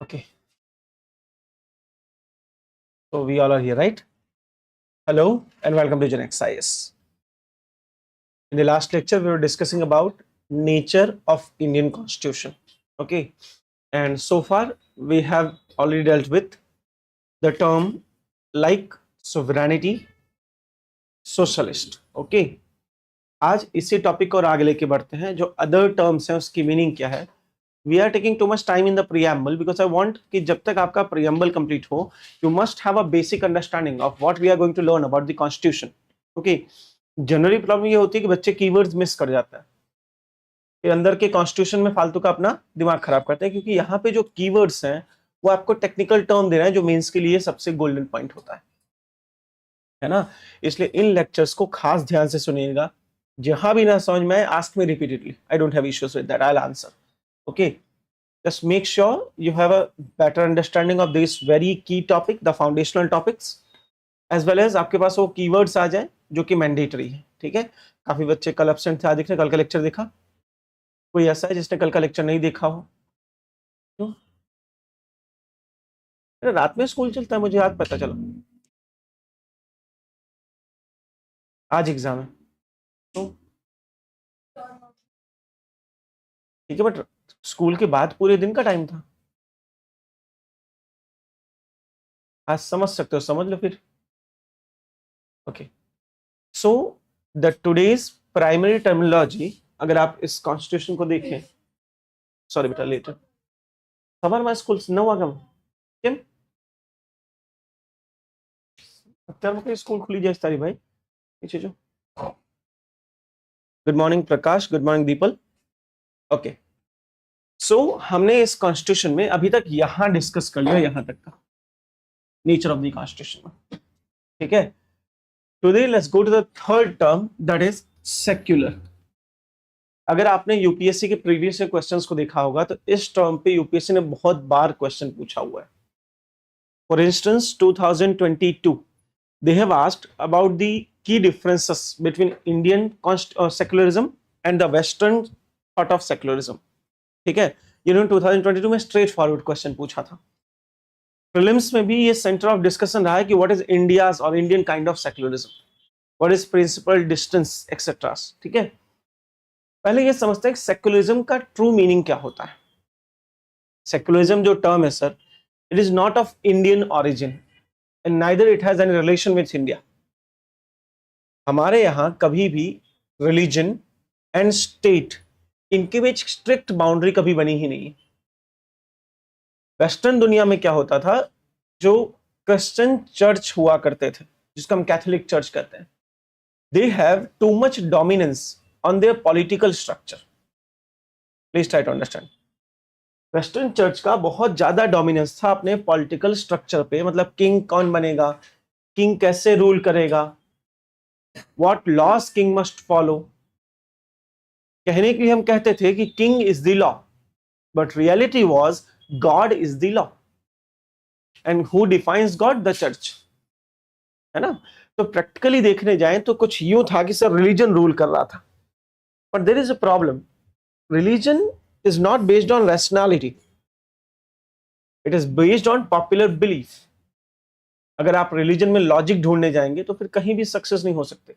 Okay, so we all are here, right? Hello and welcome to GenXIS. In the last lecture, we were discussing about nature of Indian Constitution. Okay, and so far we have already dealt with the term like sovereignty, socialist. Okay, आज इसी topic को और आगे लेके बढ़ते हैं. जो other terms हैं उसकी मीनिंग क्या है. We are taking too much time in the preamble because I want कि जब तक आपका preamble complete हो, you must have a basic understanding of what we are going to learn about the constitution. Okay, generally problem ये होती है कि बच्चे कीवर्ड्स मिस कर जाते हैं, फिर अंदर के कॉन्स्टिट्यूशन में फालतू का अपना दिमाग खराब करते हैं, क्योंकि यहाँ पे जो कीवर्ड्स हैं वो आपको टेक्निकल टर्म दे रहे हैं जो मेंस के लिए सबसे गोल्डन पॉइंट होता है ना. इसलिए इन लेक्चर्स को खास ध्यान से सुनिएगा. जहां भी ना समझ में आए, ask me repeatedly. I don't have issues with that, I will answer. Okay, just make sure you have a better understanding of this very key topic, the foundational topics, as well as आपके पास वो keywords आ जाए जो कि mandatory है. ठीक है, काफी बच्चे कल absent थे, आज देखने कल का लेक्चर देखा. कोई ऐसा है जिसने कल का लेक्चर नहीं देखा हो? क्यों? रात में स्कूल चलता है, मुझे आज पता चला. आज एग्जाम है तो ठीक है, बट स्कूल के बाद पूरे दिन का टाइम था. आज समझ सकते हो, समझ लो फिर. Okay, so the today's primary terminology, अगर आप इस कॉन्स्टिट्यूशन को देखें, सॉरी बेटा लेटर સવારમાં સ્કૂલ 9 વાગ્યા કેમ અત્યારમાં કઈ સ્કૂલ ખુલી જાય તારી ભાઈ? પીછે જો. गुड मॉर्निंग प्रकाश, गुड मॉर्निंग दीपल. ओके, सो हमने इस कॉन्स्टिट्यूशन में अभी तक यहां डिस्कस कर लिया, यहां तक का नेचर ऑफ द कॉन्स्टिट्यूशन में. ठीक है, today let's go to the third term, that is secular. अगर आपने यूपीएससी के प्रीवियस क्वेश्चंस को देखा होगा तो इस टर्म पे यूपीएससी ने बहुत बार क्वेश्चन पूछा हुआ है. For instance 2022 they have asked about the key differences between Indian secularism and the Western thought of secularism. ठीक है, इन्होंने 2022 में स्ट्रेट फॉरवर्ड क्वेश्चन पूछा था. प्रीलिम्स में भी ये सेंटर ऑफ डिस्कशन रहा है कि व्हाट इज इंडियाज और Indian kind of secularism, what is principle distance etcetera. ठीक है, पहले ये समझते हैं कि सेक्युलरिज्म का ट्रू मीनिंग क्या होता है. सेक्युलरिज्म जो टर्म है sir, it is not of Indian origin and neither it has any relation with India. हमारे यहाँ कभी भी religion and state इनके बीच स्ट्रिक्ट बाउंड्री कभी बनी ही नहीं. वेस्टर्न दुनिया में क्या होता था, जो क्रिश्चियन चर्च हुआ करते थे, जिसको हम कैथोलिक चर्च कहते हैं, they have too much dominance on their political structure. Please try to understand. Western church का बहुत ज्यादा डोमिनेंस था अपने पॉलिटिकल स्ट्रक्चर पे. मतलब किंग कौन बनेगा, किंग कैसे रूल करेगा, what loss king must follow. कहने के लिए हम कहते थे कि king is the law, but reality was God is the law. And who defines God? The church, है ना. तो प्रैक्टिकली देखने जाएं तो कुछ यूं था कि सर रिलीजन रूल कर रहा था, but there is a problem. Religion is not based on rationality, it is based on popular belief. अगर आप रिलीजन में लॉजिक ढूंढने जाएंगे तो फिर कहीं भी सक्सेस नहीं हो सकते,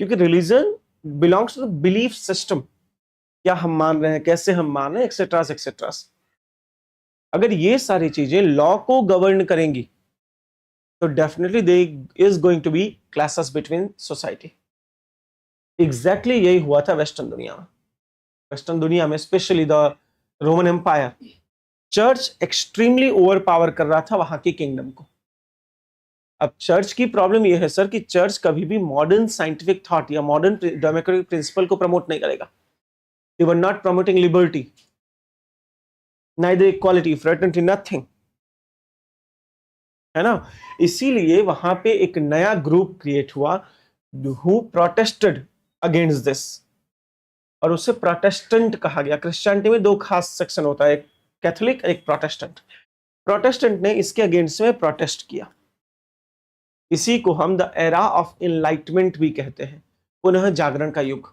क्योंकि religion belongs to the belief system. क्या हम मान रहे हैं, कैसे हम मान रहे हैं, एक्सेट्रा एक्सेट्रा. अगर ये सारी चीजें लॉ को गवर्न करेंगी तो definitely they is going to be classes between society. Exactly यही हुआ था वेस्टर्न दुनिया में. वेस्टर्न दुनिया में specially the Roman empire, church extremely over power कर रहा था वहां की किंगडम को. अब चर्च की प्रॉब्लम यह है सर कि चर्च कभी भी मॉडर्न साइंटिफिक थॉट या मॉडर्न डेमोक्रेटिक प्रिंसिपल को प्रमोट नहीं करेगा. They were not promoting liberty, neither equality, fraternity, nothing, है ना. इसीलिए वहां पे एक नया ग्रुप क्रिएट हुआ हु प्रोटेस्टेड अगेंस्ट दिस, और उसे प्रोटेस्टेंट कहा गया. क्रिश्चियनिटी में दो खास सेक्शन होता है, एक कैथोलिक, एक प्रोटेस्टेंट. प्रोटेस्टेंट ने इसके अगेंस्ट में प्रोटेस्ट किया. इसी को हम द एरा ऑफ एनलाइटमेंट भी कहते हैं, पुनः जागरण का युग.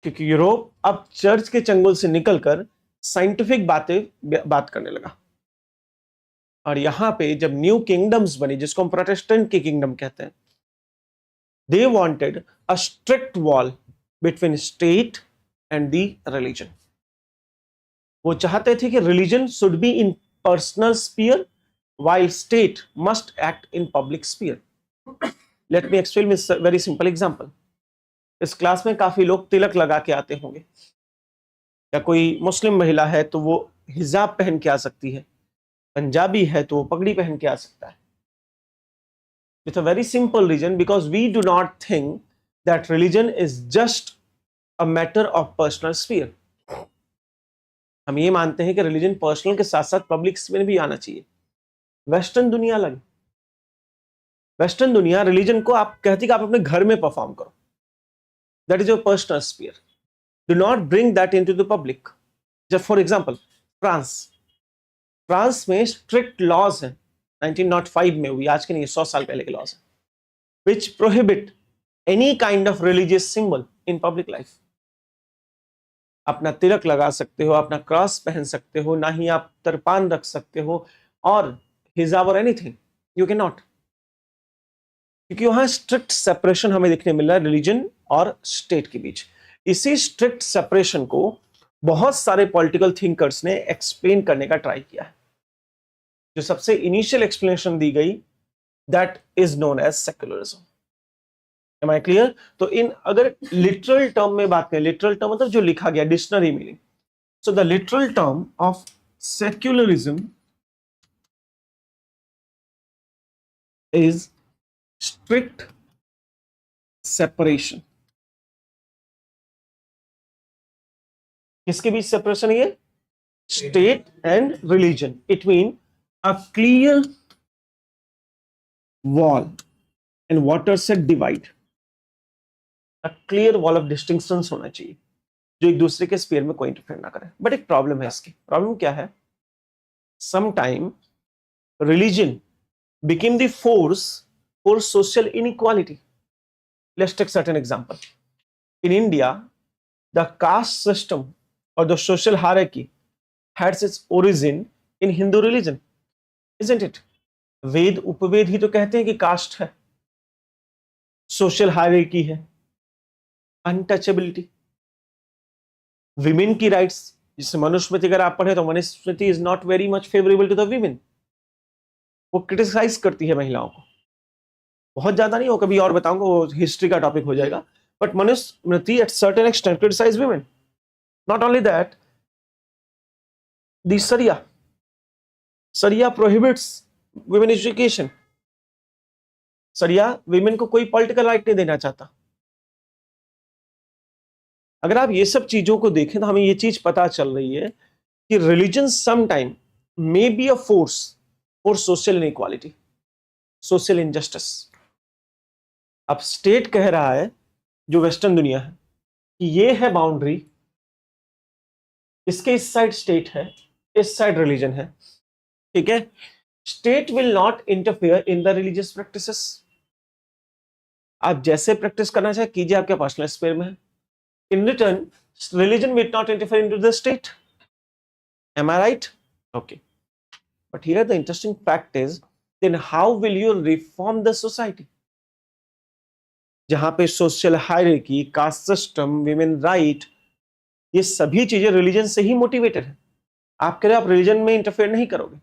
क्योंकि यूरोप अब चर्च के चंगुल से निकलकर साइंटिफिक बात करने लगा. और यहां पे जब न्यू किंगडम्स बनी, जिसको हम प्रोटेस्टेंट की किंगडम कहते हैं, they wanted a strict wall between state and the religion. वो चाहते थे कि religion should be in personal sphere while state must act in public sphere. Let me explain with a very simple example. इस class में काफी लोग तिलक लगा के आते होंगे, या कोई मुस्लिम महिला है तो वो हिजाब पहन के आ सकती है, पंजाबी है तो वो पगड़ी पहन के आ सकता है. With a very simple reason, because we do not think that religion is just a matter of personal sphere. हम ये मानते हैं कि रिलीजन पर्सनल के साथ साथ पब्लिक स्फीयर में भी आना चाहिए. वेस्टर्न दुनिया अलग. वेस्टर्न दुनिया रिलीजन को आप कहती कि आप अपने घर में परफॉर्म करो, that is your personal sphere, do not bring that into the public. जब फॉर एग्जांपल फ्रांस में स्ट्रिक्ट लॉज हैं, 1905 में हुई, आज के नहीं, 100 साल पहले के लॉज हैं, which prohibit any kind of religious symbol in public life. अपना तिलक लगा सकते हो, अपना क्रॉस पहन सकते हो, ना ही आप तरपान रख सकते हो और हिजाब और एनीथिंग, यू कैन नॉट. क्योंकि वहां स्ट्रिक्ट सेपरेशन हमें देखने मिल रहा है रिलीजन और स्टेट के बीच. इसी स्ट्रिक्ट सेपरेशन को बहुत सारे पॉलिटिकल थिंकर्स ने एक्सप्लेन करने का ट्राई किया है. जो सबसे इनिशियल एक्सप्लेनेशन दी गई, that is known as secularism. Am I clear? तो इन अगर लिटरल टर्म में बात करें, लिटरल टर्म मतलब जो लिखा गया, dictionary meaning. So the literal term of secularism is strict separation. किसके बीच सेपरेशन है? State and religion. It mean a clear wall and water set divide. A clear wall of distinction होना चाहिए जो एक दूसरे के स्फीयर में कोई इंटरफेयर ना करे. बट एक प्रॉब्लम है इसकी. प्रॉब्लम क्या है? Sometime religion became the force for social inequality. Let's take certain example. In India, the caste system or the social hierarchy has its origin in Hindu religion, isn't it? Veda Upaveda ही तो कहते हैं कि caste है, social hierarchy है, untouchability, women की rights. जिससे मनुस्मृति अगर आप पढ़े तो Manusmriti is not very much favourable to the women. वो क्रिटिसाइज करती है महिलाओं को, बहुत ज्यादा नहीं, वो कभी और बताऊंगा, वो हिस्ट्री का टॉपिक हो जाएगा. But Manusmriti at certain extent criticise women. Not only that, the sharia prohibits women education. Sharia women को कोई पॉलिटिकल राइट नहीं देना चाहता. अगर आप ये सब चीजों को देखें तो हमें ये चीज पता चल रही है कि religion sometime may be a force for social inequality, social injustice. अब स्टेट कह रहा है, जो वेस्टर्न दुनिया है, कि ये है बाउंड्री, इसके इस साइड स्टेट है, इस साइड रिलीजन है, ठीक है. State will not interfere in the religious practices. आप जैसे प्रैक्टिस करना चाहे कीजिए, आपके पर्सनल स्फीयर में है. In return religion will not interfere into the state. Am I right? Okay. But here the interesting fact is, then how will you reform the society? जहां पे social hierarchy, caste system, women right, ये सभी चीजें religion से ही motivated है. आप कह रहे हो आप रिलीजन में इंटरफेयर नहीं करोगे.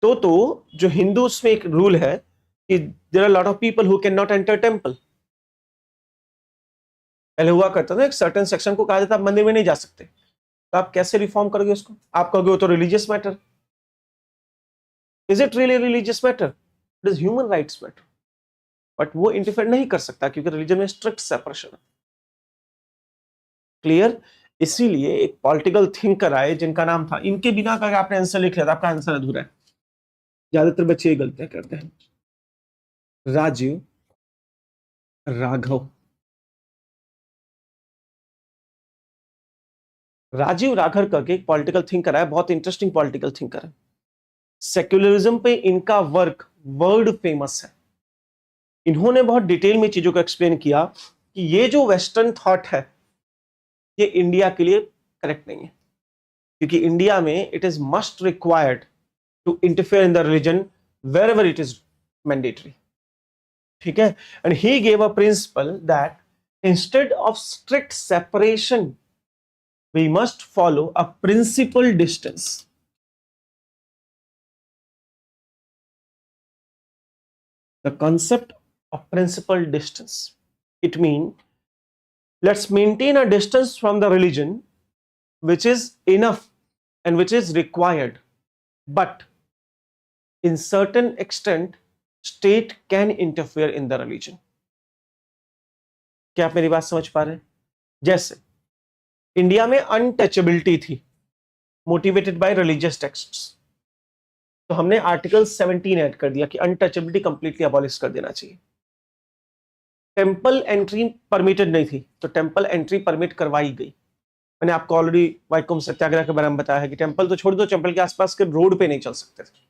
तो जो हिंदूज में एक रूल है कि there are lot of people who can not enter temple. पहले हुआ करता था एक सर्टेन सेक्शन को कहा जाता आप मंदिर में नहीं जा सकते. तो आप कैसे रिफॉर्म करोगे उसको? आप कहोगे वो तो religious matter. Is it really religious matter? It is human rights matter. But वो इंटरफेयर नहीं कर सकता क्योंकि रिलीजन में स्ट्रिक्ट सेपरेशन है. क्लियर? इसीलिए एक पॉलिटिकल थिंकर आए जिनका नाम था, इनके बिना अगर आपने आंसर लिख लिया था आपका आंसर अधूरा है. ज्यादातर बच्चे ये गलतियां करते हैं. राजीव राघव. राजीव राघव करके एक पॉलिटिकल थिंकर है, बहुत इंटरेस्टिंग पॉलिटिकल थिंकर है. सेक्युलरिज्म पे इनका वर्क वर्ल्ड फेमस है. इन्होंने बहुत डिटेल में चीजों को एक्सप्लेन किया कि ये जो वेस्टर्न थॉट है ये इंडिया के लिए करेक्ट नहीं है. क्योंकि इंडिया में it is must required to interfere in the religion wherever it is mandatory, ठीक है। And he gave a principle that instead of strict separation we must follow a principle distance. The concept of principal distance, it means let's maintain a distance from the religion which is enough and which is required, but in certain extent state can interfere in the religion. क्या आप मेरी बात समझ पा रहे हैं? जैसे India में अनटचेबिलिटी थी मोटिवेटेड बाय रिलीजियस टेक्स्ट्स, तो हमने आर्टिकल 17 ऐड कर दिया कि अनटचेबिलिटी कंप्लीटली अबॉलिश कर देना चाहिए। टेंपल एंट्री परमिटेड नहीं थी, तो टेंपल एंट्री परमिट करवाई गई। मैंने आपको ऑलरेडी वाइकोम सत्याग्रह के बारे में बताया है कि टेंपल तो छोड़ दो, टेंपल के आसपास के रोड पे नहीं चल सकते थे।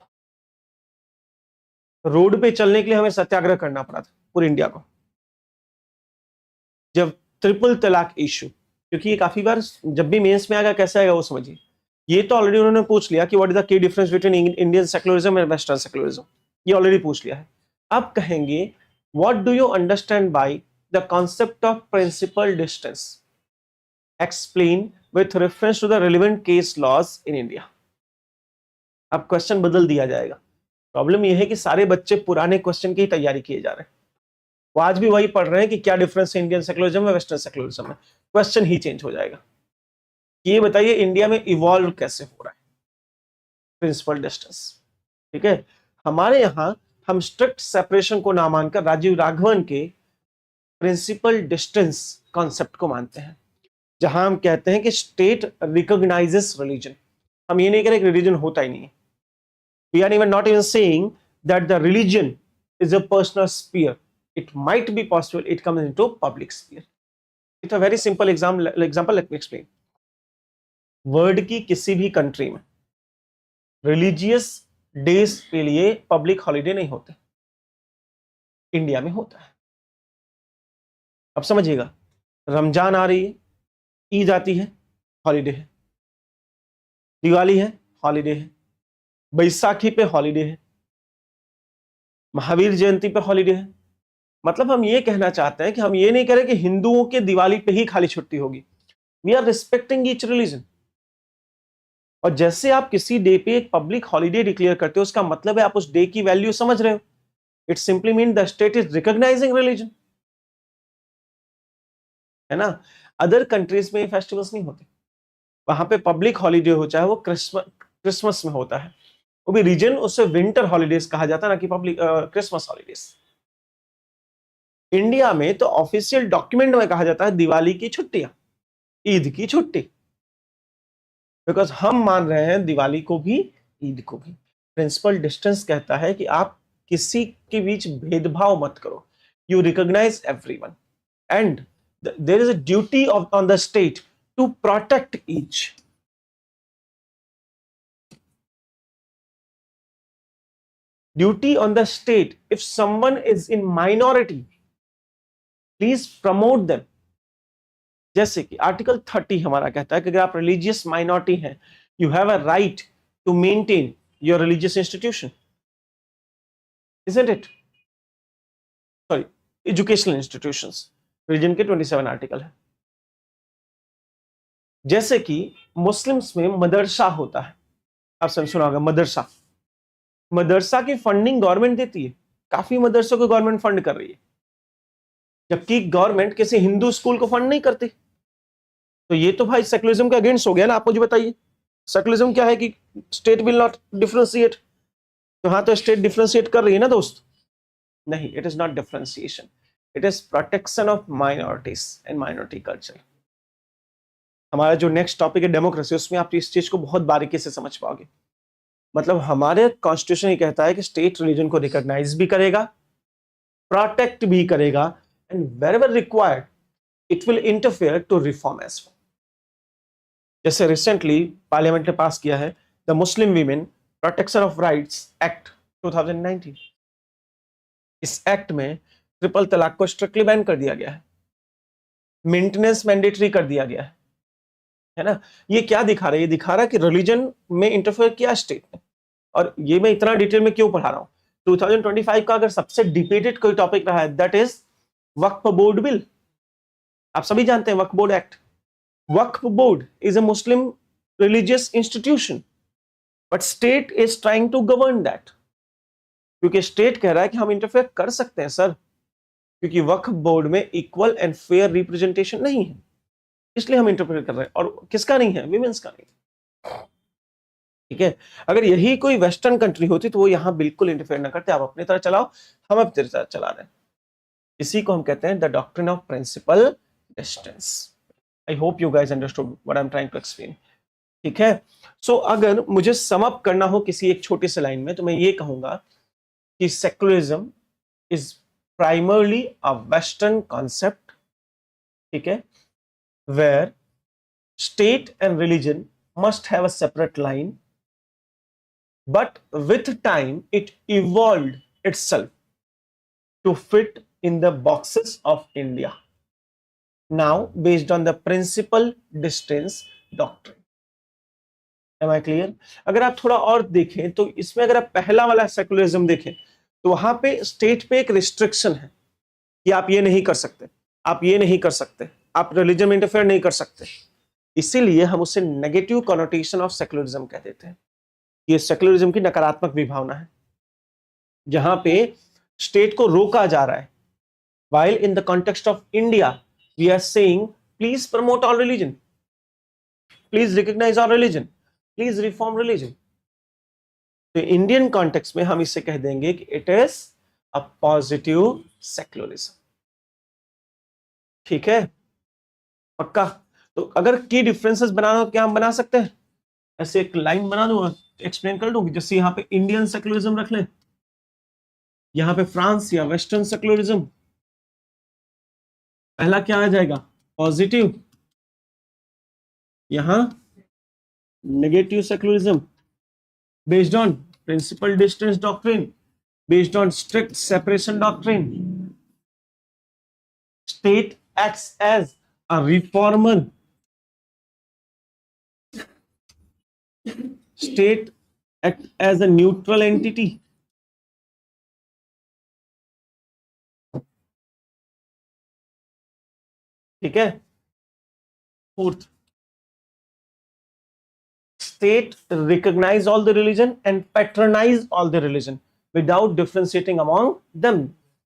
रोड पे चलने के लिए हमें सत्याग्रह करना पड़ा था पूरी इंडिया को। जब ट्रिपल तलाक इशू, क्योंकि ये काफी बार जब भी मेंस में आएगा कैसे आएगा वो समझिए, ये तो ऑलरेडी उन्होंने पूछ लिया कि what is the key difference between Indian secularism and western secularism, ये ऑलरेडी पूछ लिया है। अब कहेंगे what do you understand by the concept of principle distance, explain with reference to the relevant case laws in India. अब question बदल दिया जाएगा। प्रॉब्लम यह है कि सारे बच्चे पुराने क्वेश्चन की तैयारी किए जा रहे हैं, वो आज भी वही पढ़ रहे हैं कि क्या डिफरेंस है इंडियन सेक्युलरिज्म में वेस्टर्न सेक्युलरिज्म में। क्वेश्चन ही चेंज हो जाएगा। ये बताइए इंडिया में इवॉल्व कैसे हो रहा है प्रिंसिपल डिस्टेंस, ठीक है। हमारे यहां हम स्ट्रिक्ट सेपरेशन को ना मानकर राजीव राघवन के प्रिंसिपल डिस्टेंस कॉन्सेप्ट को मानते हैं, जहां हम कहते हैं कि स्टेट रिकॉग्नाइजेस रिलीजन। हम ये नहीं कह रहे कि रिलीजन होता ही नहीं है। We are even not even saying that the religion is a personal sphere, it might be possible it comes into public sphere. It's a very simple example, let me explain. World की किसी भी country में religious days के लिए public holiday नहीं होते, India में होता है। अब समझिएगा, रमजान आ रही है, ईद आती है, हॉलिडे है, दिवाली है, हॉलिडे है, बैसाखी पे हॉलिडे है, महावीर जयंती पे हॉलिडे है। मतलब हम ये कहना चाहते हैं कि हम ये नहीं कह रहे कि हिंदुओं के दिवाली पे ही खाली छुट्टी होगी। We are respecting each religion. और जैसे आप किसी डे पे एक पब्लिक हॉलिडे डिक्लेयर करते हो, उसका मतलब है आप उस डे की वैल्यू समझ रहे हो। It simply mean the state is recognising religion, है ना। अदर कंट्रीज में फेस्टिवल्स नहीं होते, वहां पे पब्लिक हॉलिडे हो, चाहे वो क्रिसमस में होता है, वो भी रीजन उसे विंटर हॉलिडेज कहा जाता है, ना कि पब्लिक क्रिसमस हॉलिडेज। इंडिया में तो ऑफिशियल डॉक्यूमेंट में कहा जाता है दिवाली की छुट्टियां, ईद की छुट्टी, बिकॉज हम मान रहे हैं दिवाली को भी ईद को भी। प्रिंसिपल डिस्टेंस कहता है कि आप किसी के बीच भेदभाव मत करो, you recognise everyone and there is a duty on the state to protect each. Duty on the state, if someone is in minority please promote them. जैसे कि आर्टिकल 30 हमारा कहता है कि अगर आप रिलीजियस माइनॉरिटी हैं, you have a right to maintain your religious institution, isn't it? Sorry, educational institutions, religion के 27 आर्टिकल है। जैसे कि मुस्लिम्स में मदरसा होता है, आपने सुना होगा मदरसा। मदरसा की फंडिंग गवर्नमेंट देती है, काफी मदरसों को गवर्नमेंट फंड कर रही है, जबकि गवर्नमेंट किसी हिंदू स्कूल को फंड नहीं करती। तो ये तो भाई सेकुलरिज्म के अगेंस्ट हो गया ना। आप मुझे बताइए, सेकुलरिज्म क्या है कि स्टेट विल नॉट डिफरेंशिएट, तो हाँ, तो स्टेट डिफरेंशिएट कर रही है ना दोस्त। नहीं, it is not differentiation, it is protection of minorities and minority culture. हमारा जो नेक्स्ट टॉपिक है डेमोक्रेसी, उसमें आप इस चीज को बहुत बारीकी से समझ पाओगे। मतलब हमारे कॉन्स्टिट्यूशन ये कहता है कि स्टेट रिलीजन को रिकॉग्नाइज भी करेगा, प्रोटेक्ट भी करेगा, and wherever required it will interfere to reform as well. जैसे रिसेंटली पार्लियामेंट ने पास किया है the Muslim women protection of rights act 2019। इस एक्ट में ट्रिपल तलाक को स्ट्रिक्टली बैन कर दिया गया है, मेंटेनेंस मैंडेटरी कर दिया गया है, है ना। ये क्या दिखा रहा है, ये दिखा रहा है कि रिलीजन में इंटरफेयर किया स्टेट ने। और ये मैं इतना डिटेल में क्यों पढ़ा रहा हूं, 2025 का अगर सबसे डिबेटेड कोई टॉपिक रहा है that is Waqf board bill. आप सभी जानते हैं Waqf board act. Waqf board is a Muslim religious institution, but state is trying to govern that, क्योंकि स्टेट कह रहा है कि हम इंटरफेयर कर सकते हैं सर, क्योंकि वक्फ बोर्ड में इक्वल एंड फेयर रिप्रेजेंटेशन नहीं है, इसलिए हम इंटरफेयर कर रहे हैं। और किसका नहीं है, विमेंस का नहीं। ठीक है, अगर यही कोई वेस्टर्न कंट्री होती तो वो यहां बिल्कुल इंटरफेयर ना करते, आप अपनी तरह चलाओ, हम अपनी तरह चला रहे हैं। इसी को हम कहते हैं the doctrine of principle distance. I hope you guys understood what I am trying to explain. ठीक है, सो अगर मुझे सम अप करना हो किसी एक छोटी सी लाइन में, तो मैं ये कहूंगा कि secularism is primarily a western concept, ठीक है, where state and religion must have a separate line, but with time it evolved itself to fit in the boxes of India, now based on the principal distance doctrine. Am I clear? अगर आप थोड़ा और देखें तो इसमें अगर आप पहला वाला सेकुलरिज्म देखें तो वहां पे स्टेट पे एक रिस्ट्रिक्शन है कि आप ये नहीं कर सकते, आप ये नहीं कर सकते, आप रिलीजन में इंटरफेयर नहीं कर सकते। इसीलिए हम उसे नेगेटिव कॉनोटेशन ऑफ सेकुलरिज्म कह देते हैं। ये सेकुलरिज्म की नकारात्मक विभावना है, जहां पे स्टेट को रोका जा रहा है। while in the context of India we are saying please promote all religion, please recognize all religion, please reform religion। तो इंडियन कॉन्टेक्स्ट में हम इसे कह देंगे कि it is a positive secularism. ठीक है, पक्का। तो अगर की डिफरेंसेस बनाना हो तो क्या हम बना सकते हैं, ऐसे एक लाइन बना दूं, एक्सप्लेन कर दूं, जैसे यहां पे इंडियन सेकुलरिज्म रख लें, यहां पे फ्रांस या वेस्टर्न सेकुलरिज्म, पहला क्या आ जाएगा, पॉजिटिव, यहां negative secularism based on principal distance doctrine, based on strict separation doctrine. State acts as a reformer, state acts as a neutral entity, ठीक है। Fourth, state recognize all the religion and patronize all the religion without differentiating among them।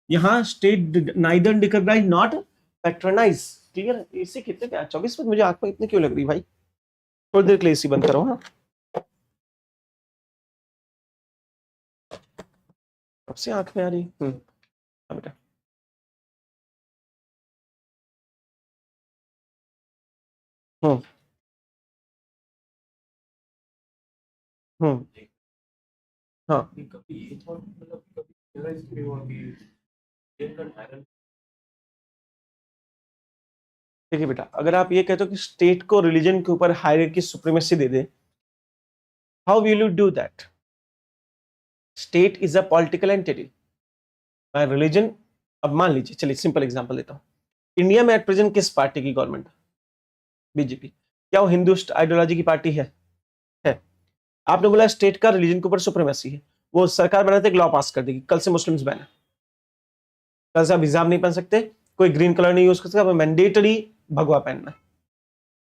यहां state neither recognize not patronize। Clear, इसी कितने क्या 24 minute, मुझे आंख में इतनी क्यों लग रही भाई, थोड़ी देर के लिए इसी बंद करो। हाँ, कब से आंख में आ रही। बेटा, हम्म हम्म हाँ, देखिए बेटा, अगर आप ये कहते हो कि स्टेट को रिलीजन के ऊपर hierarchy supremacy they they, how will you do that. State is a political entity, religion. अब मान लीजिए, चलिए सिंपल एग्जांपल देता हूं, इंडिया में एट प्रेजेंट किस पार्टी की गवर्नमेंट, बीजेपी। क्या वो हिंदू आइडियोलॉजी की पार्टी है। आपने बोला स्टेट का रिलीजन के ऊपर सुप्रीमेसी है, वो सरकार बनाते एक लॉ पास कर देगी, कल से मुस्लिम्स बैन है, कल से आप हिजाब नहीं पहन सकते, कोई ग्रीन कलर नहीं यूज कर सकता, मैंडेटरी भगवा पहनना है।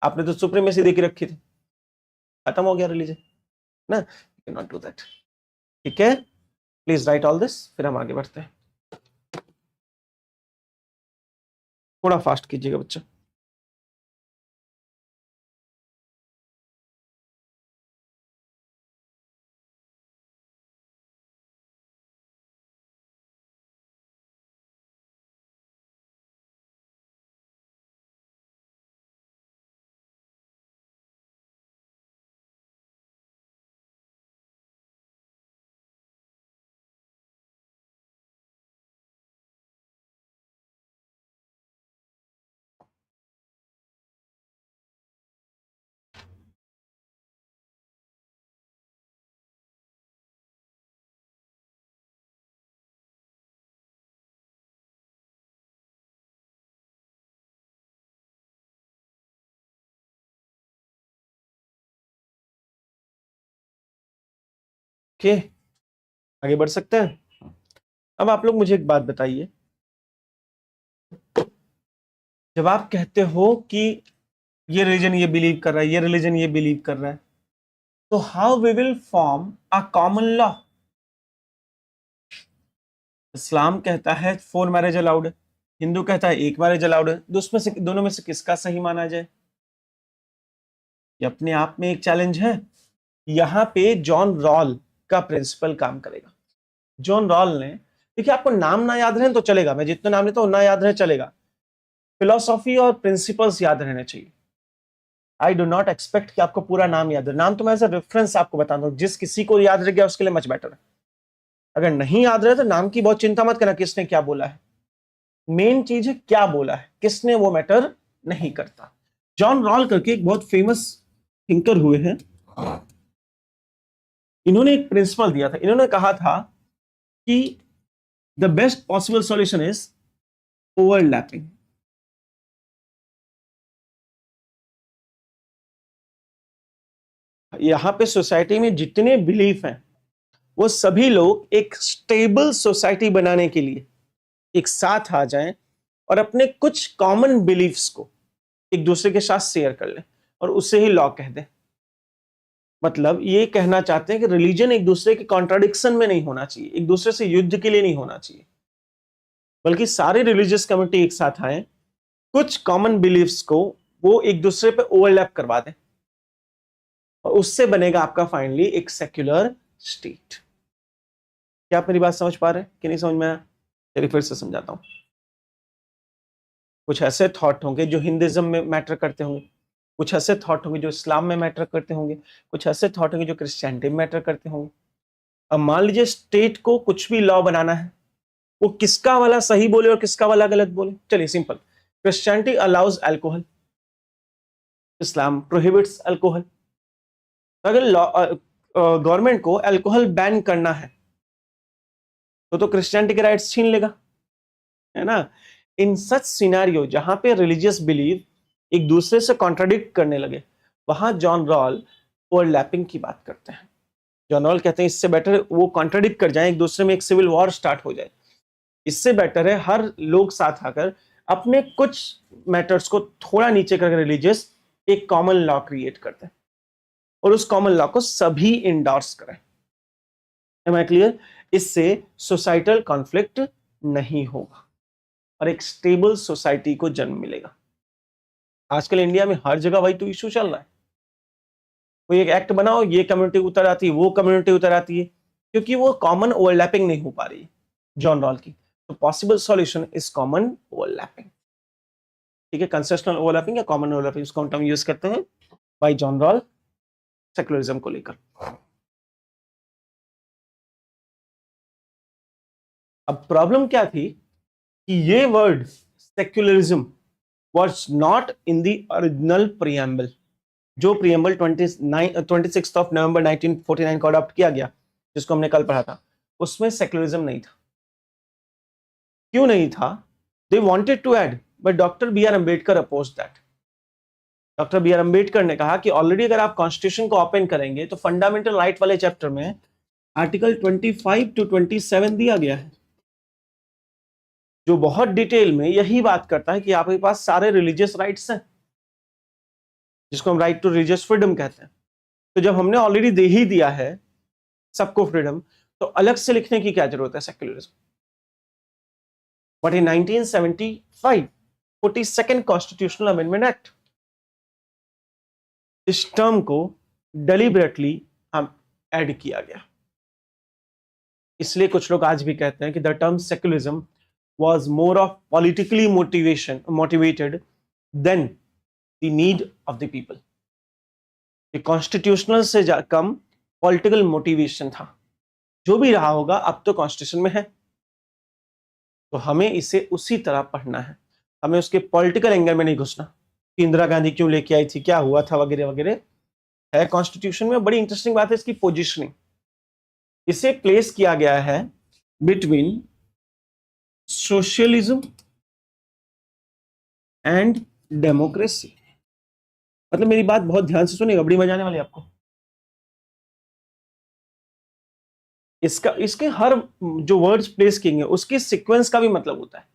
आपने तो सुप्रीमेसी देखी रखी थी, खत्म हो गया रिलीजन ना, you can not do that. ठीक है, प्लीज राइट ऑल दिस, फिर हम आगे बढ़ते हैं। थोड़ा फास्ट कीजिएगा बच्चा। ओके, आगे बढ़ सकते हैं। अब आप लोग मुझे एक बात बताइए, जब आप कहते हो कि ये रिलीजन ये बिलीव कर रहा है, ये रिलीजन ये बिलीव कर रहा है, तो how we will form a common law? Islam कहता है 4 मैरिज अलाउड है, हिंदू कहता है 1 मैरिज अलाउड है, दोनों में से किसका सही माना जाए? ये अपने आप में एक चैलेंज है। यहां पे जॉन रॉल का प्रिंसिपल काम करेगा। जॉन रॉल ने, देखिए आपको नाम ना याद रहे तो चलेगा, मैं जितने नाम लेता हूं ना याद रहे चलेगा, फिलोसॉफी और प्रिंसिपल्स याद रहने चाहिए। आई डू नॉट एक्सपेक्ट कि आपको पूरा नाम याद है, नाम तो मैं एज अ रेफरेंस आपको बता दूं, जिस किसी को याद रह गया उसके लिए मच बेटर है। अगर नहीं याद रहे तो नाम की बहुत चिंता मत करना, किसने क्या बोला है, मेन चीज है क्या बोला है, किसने, वो मैटर नहीं करता। जॉन रॉल करके एक बहुत फेमस थिंकर हुए हैं, इन्होंने एक प्रिंसिपल दिया था। इन्होंने कहा था कि the best possible solution is overlapping. यहां पे सोसाइटी में जितने बिलीफ हैं वो सभी लोग एक स्टेबल सोसाइटी बनाने के लिए एक साथ आ जाएं और अपने कुछ कॉमन बिलीफ्स को एक दूसरे के साथ शेयर कर लें और उसे ही लॉ कह दें। मतलब ये कहना चाहते हैं कि रिलीजन एक दूसरे के कॉन्ट्राडिक्शन में नहीं होना चाहिए, एक दूसरे से युद्ध के लिए नहीं होना चाहिए, बल्कि सारे रिलीजियस कम्युनिटी एक साथ आए, कुछ कॉमन बिलीफ्स को वो एक दूसरे पे ओवरलैप करवा दें और उससे बनेगा आपका फाइनली एक सेक्युलर स्टेट। क्या आप मेरी बात समझ पा रहे हैं कि नहीं समझ में आया? चलिए फिर से समझाता हूं। कुछ ऐसे थॉट होंगे जो हिंदुइज्म में मैटर करते होंगे, कुछ ऐसे थॉट होंगे जो इस्लाम में मैटर करते होंगे, कुछ ऐसे थॉट होंगे जो क्रिश्चियनिटी में मैटर करते होंगे। अब मान लीजिए स्टेट को कुछ भी लॉ बनाना है, वो किसका वाला सही बोले और किसका वाला गलत बोले। चलिए सिंपल, क्रिश्चियनिटी अलाउज अल्कोहल, इस्लाम प्रोहिबिट्स अल्कोहल। अगर गवर्नमेंट को अल्कोहल बैन करना है तो क्रिश्चियनिटी के राइट्स छीन लेगा, है ना। इन सच सिनेरियो जहां पे रिलीजियस बिलीव एक दूसरे से कॉन्ट्राडिक्ट करने लगे, वहां जॉन रॉल ओवरलैपिंग की बात करते हैं। जॉन रॉल कहते हैं इससे बेटर वो कॉन्ट्राडिक्ट कर जाए, एक दूसरे में एक सिविल वॉर स्टार्ट हो जाए, इससे बेटर है हर लोग साथ आकर अपने कुछ मैटर्स को थोड़ा नीचे करके रिलीजियस एक कॉमन लॉ क्रिएट करते हैं और उस कॉमन लॉ को सभी इंडोर्स करें। Am I clear? इससे सोसाइटल कॉन्फ्लिक्ट नहीं होगा और एक स्टेबल सोसाइटी को जन्म मिलेगा। आजकल इंडिया में हर जगह वही तो इशू चल रहा है, कोई एक एक्ट बनाओ, ये कम्युनिटी उतर आती है, वो कम्युनिटी उतर आती है, क्योंकि वो कॉमन ओवरलैपिंग नहीं हो पा रही है जॉन रॉल की। तो possible solution is common overlapping. ठीक है, कंसेशनल ओवरलैपिंग या कॉमन ओवरलैपिंग, उसको हम टर्म यूज करते हैं बाय जॉन रॉल सेक्युलरिज्म को लेकर। अब प्रॉब्लम क्या थी कि ये word secularism was not in the original preamble, जो प्रियम्बल 26 ऑफ नवंबर 1949 को अडॉप्ट किया गया, जिसको हमने कल पढ़ा था, उसमें सेक्युलरिज्म नहीं था। क्यों नहीं था? They wanted to add, but doctor B R Ambedkar oppose that. Doctor B R Ambedkar ने कहा कि ऑलरेडी अगर आप कॉन्स्टिट्यूशन को ओपन करेंगे तो फंडामेंटल राइट वाले चैप्टर में आर्टिकल 25 to 27 दिया गया है, जो बहुत डिटेल में यही बात करता है कि आपके पास सारे रिलीजियस राइट्स हैं, जिसको हम राइट टू रिलीजियस फ्रीडम कहते हैं। तो जब हमने ऑलरेडी दे ही दिया है सबको फ्रीडम, तो अलग से लिखने की क्या जरूरत है secularism. But in 1975 42nd constitutional amendment act, इस टर्म को डेलिबरेटली हम ऐड किया गया। इसलिए कुछ लोग आज भी कहते हैं कि the term secularism was more of politically motivated than the need of the people। ये कॉन्स्टिट्यूशनल से कम पॉलिटिकल मोटिवेशन था। जो भी रहा होगा अब तो कॉन्स्टिट्यूशन में है, तो हमें इसे उसी तरह पढ़ना है, हमें उसके पॉलिटिकल एंगल में नहीं घुसना कि इंदिरा गांधी क्यों लेके आई थी, क्या हुआ था, वगैरह वगैरह है कॉन्स्टिट्यूशन में। बड़ी इंटरेस्टिंग बात है इसकी पोजिशनिंग, इसे प्लेस किया गया है बिटवीन सोशलिज्म एंड डेमोक्रेसी। मतलब मेरी बात बहुत ध्यान से सुनिएगा, बड़ी मजा आने वाली है आपको। इसके हर जो वर्ड्स प्लेस किए उसकी सीक्वेंस का भी मतलब होता है।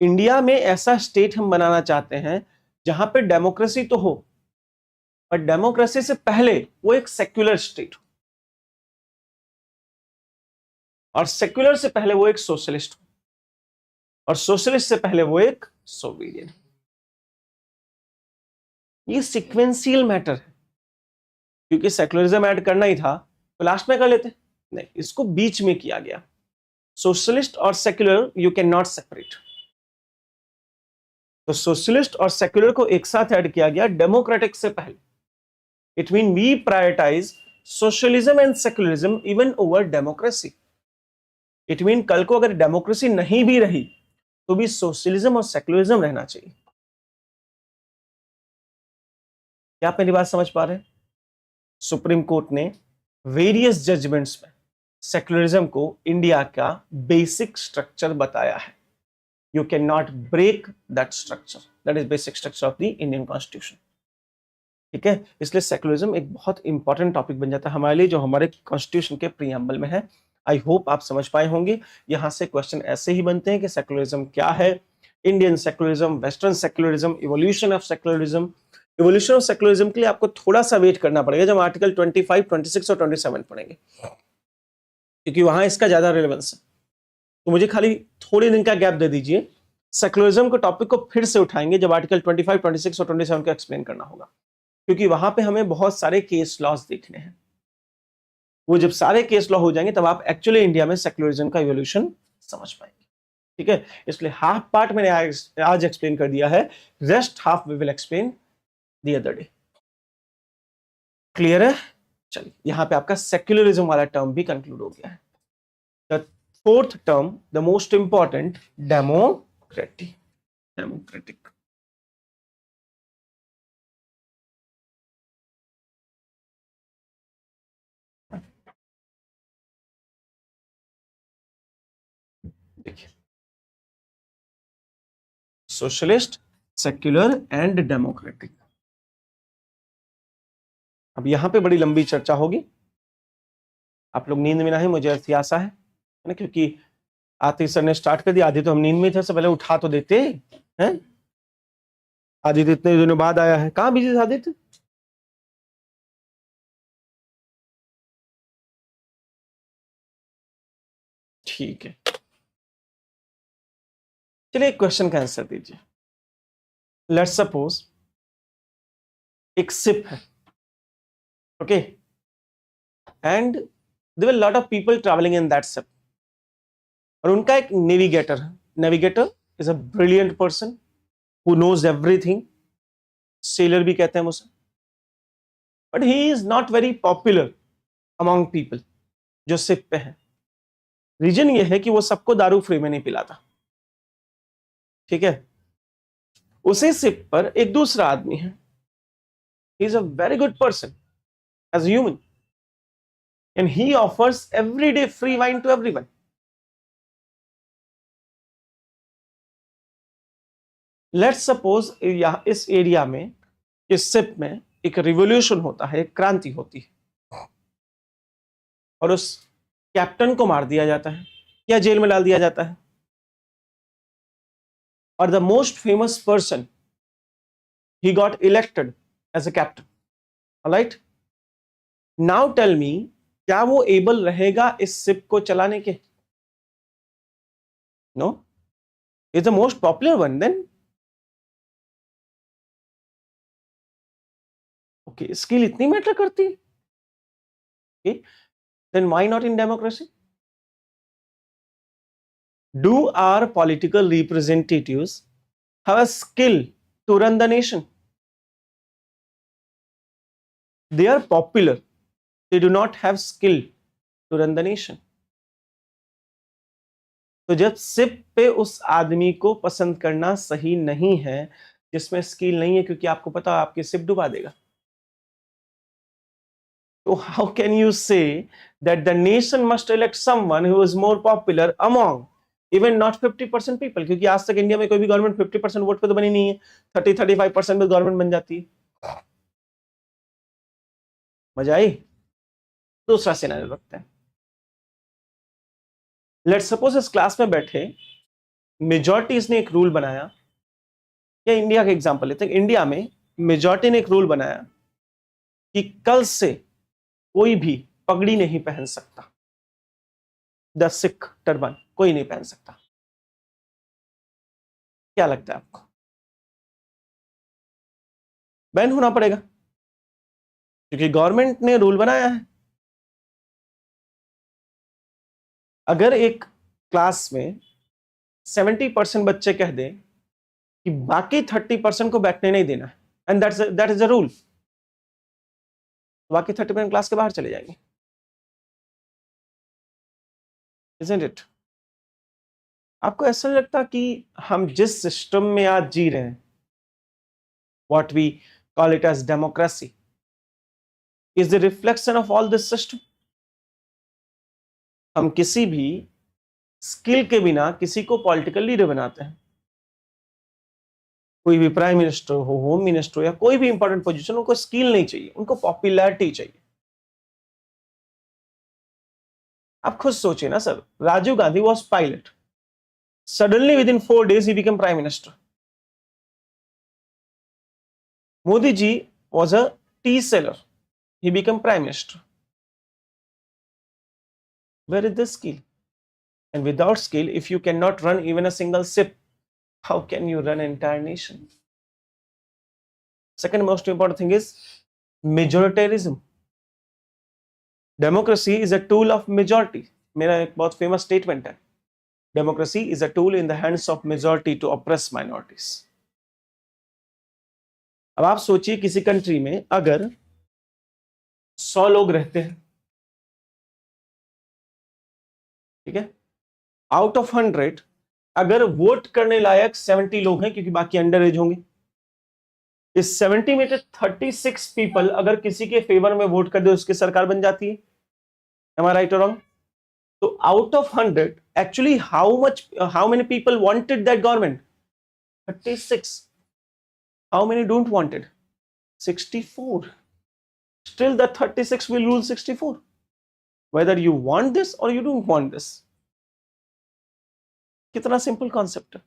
इंडिया में ऐसा स्टेट हम बनाना चाहते हैं जहां पे डेमोक्रेसी तो हो, पर डेमोक्रेसी से पहले वो एक सेक्युलर स्टेट हो, और सेक्युलर से पहले वो एक सोशलिस्ट हो, और सोशलिस्ट से पहले वो एक सोवियत। ये सीक्वेंशियल मैटर है, क्योंकि सेक्युलरिज्म ऐड करना ही था तो लास्ट में कर लेते, नहीं, इसको बीच में किया गया। सोशलिस्ट और secular you can not separate, तो सोशलिस्ट और सेक्युलर को एक साथ ऐड किया गया डेमोक्रेटिक से पहले। It mean we prioritise socialism and secularism even over democracy. It mean कल को अगर डेमोक्रेसी नहीं भी रही तो भी सोशलिज्म और सेक्युलरिज्म रहना चाहिए। क्या आप मेरी बात समझ पा रहे हैं? सुप्रीम कोर्ट ने वेरियस जजमेंट्स में सेक्युलरिज्म को इंडिया का बेसिक स्ट्रक्चर बताया है। You can not break that structure, that is basic structure of the Indian constitution. ठीक है, इसलिए सेक्युलरिज्म एक बहुत इंपॉर्टेंट टॉपिक बन जाता है हमारे लिए, जो हमारे कॉन्स्टिट्यूशन के प्रीएम्बल में है। आई होप आप समझ पाए होंगे। यहां से क्वेश्चन ऐसे ही बनते हैं कि सेक्युलरिज्म क्या है, Indian secularism, western secularism, evolution of secularism. Evolution of secularism के लिए आपको थोड़ा सा वेट करना पड़ेगा जब आर्टिकल 25, 26 और 27 पढ़ेंगे, क्योंकि वहां इसका ज्यादा रिलेवेंस है। तो मुझे खाली थोड़े दिन का गैप दे दीजिए, सेक्युलरिज्म के टॉपिक को फिर से उठाएंगे जब आर्टिकल 25, 26 और 27 को एक्सप्लेन करना होगा, क्योंकि वहां पे हमें बहुत सारे केस लॉज देखने हैं। वो जब सारे केस लॉ हो जाएंगे तब आप एक्चुअली इंडिया में सेक्युलरिज्म का इवोल्यूशन समझ पाएंगे। ठीक है, इसलिए हाफ पार्ट मैंने आज एक्सप्लेन कर दिया है, rest half we will explain the other day. Clear है? चलिए, यहां पे आपका सेक्युलरिज्म वाला टर्म भी कंक्लूड हो गया है। The fourth term, the most important, democratic. Democratic देखिए, सोशलिस्ट, सेक्युलर एंड डेमोक्रेटिक। अब यहां पे बड़ी लंबी चर्चा होगी, आप लोग नींद में ना है, मुझे ऐसी आशा है ना, क्योंकि आतिश सर ने स्टार्ट कर दिया, आधी तो हम नींद में थे, सबसे पहले उठा तो देते हैं। आदित्य इतने दिनों बाद आया है, कहाँ बिजी था आदित्य? ठीक है, चलिए एक क्वेश्चन का आंसर दीजिए। लेट्स सपोज एक शिप है, okay, and there were lot of people travelling in that ship, और उनका एक नेविगेटर है। Navigator is a brilliant person who knows everything, sailor भी कहते हैं उसे, but he is not very popular among people जो शिप पे है। रीजन ये है कि वो सबको दारू फ्री में नहीं पिलाता। ठीक है, उसी शिप पर एक दूसरा आदमी है, he is a very good person as a human, and he offers everyday free wine to everyone. Let's suppose इस एरिया में, इस शिप में एक रिवोल्यूशन होता है, एक क्रांति होती है, और उस कैप्टन को मार दिया जाता है या जेल में डाल दिया जाता है, और the most famous person he got elected as a captain. Alright, now tell me, क्या वो एबल रहेगा इस शिप को चलाने के? No, is the most popular one, then okay, skill इतनी मैटर करती है, then why not in democracy? Do our political representatives have a skill to run the nation? They are popular, they do not have skill to run the nation. तो जब ship पे उस आदमी को पसंद करना सही नहीं है जिसमें स्किल नहीं है, क्योंकि आपको पता आपकी शिप डुबा देगा, तो how can you say that the nation must elect someone who is more popular among even not 50% people? क्योंकि आज तक इंडिया में कोई भी गवर्नमेंट 50% वोट पे तो बनी नहीं है, 30-35% में गवर्नमेंट बन जाती है। मजा आई? दूसरा सिनेरियो रखते हैं। लेट्स सपोज इस क्लास में बैठे मेजॉरिटीज ने एक रूल बनाया, या इंडिया का एग्जांपल लेते हैं, इंडिया में मेजॉरिटी ने एक रूल बनाया कि कल से कोई भी पगड़ी नहीं पहन सकता, द सिख टर्बन कोई नहीं पहन सकता। क्या लगता है आपको? बैन होना पड़ेगा क्योंकि गवर्नमेंट ने रूल बनाया है। अगर एक क्लास में 70% बच्चे कह दें कि बाकी 30% को बैठने नहीं देना है, and that is a rule, बाकी 30% क्लास के बाहर चले जाएंगे, इजंट इट? आपको ऐसा नहीं लगता कि हम जिस सिस्टम में आज जी रहे हैं, what we call it as democracy, is the reflection of all this system? हम किसी भी स्किल के बिना किसी को पॉलिटिकल लीडर बनाते हैं। कोई भी प्राइम मिनिस्टर हो, होम मिनिस्टर हो, या कोई भी इंपॉर्टेंट पोजीशन, उनको स्किल नहीं चाहिए, उनको पॉपुलैरिटी चाहिए। आप खुद सोचिए ना sir, Rajiv Gandhi was pilot, suddenly within 4 days he become prime minister. Modi ji was a tea seller. He became prime minister. Where is the skill? And without skill, if you cannot run even a single ship, how can you run an entire nation? Second most important thing is majoritarianism. Democracy is a tool of majority. मेरा एक बहुत famous statement है. Democracy is a tool in the hands of majority to oppress minorities. अब आप सोचिए किसी country में अगर 100 लोग रहते हैं, ठीक है, आउट ऑफ 100 अगर वोट करने लायक 70 लोग हैं क्योंकि बाकी अंडर एज होंगे, इस 70 में से 36 पीपल अगर किसी के फेवर में वोट कर दे उसकी सरकार बन जाती है। Am I right or wrong? तो out of 100 actually how many people wanted that government? 36. How many don't wanted? 64. Still the 36 will rule 64, whether you want this or you don't want this. कितना simple concept है।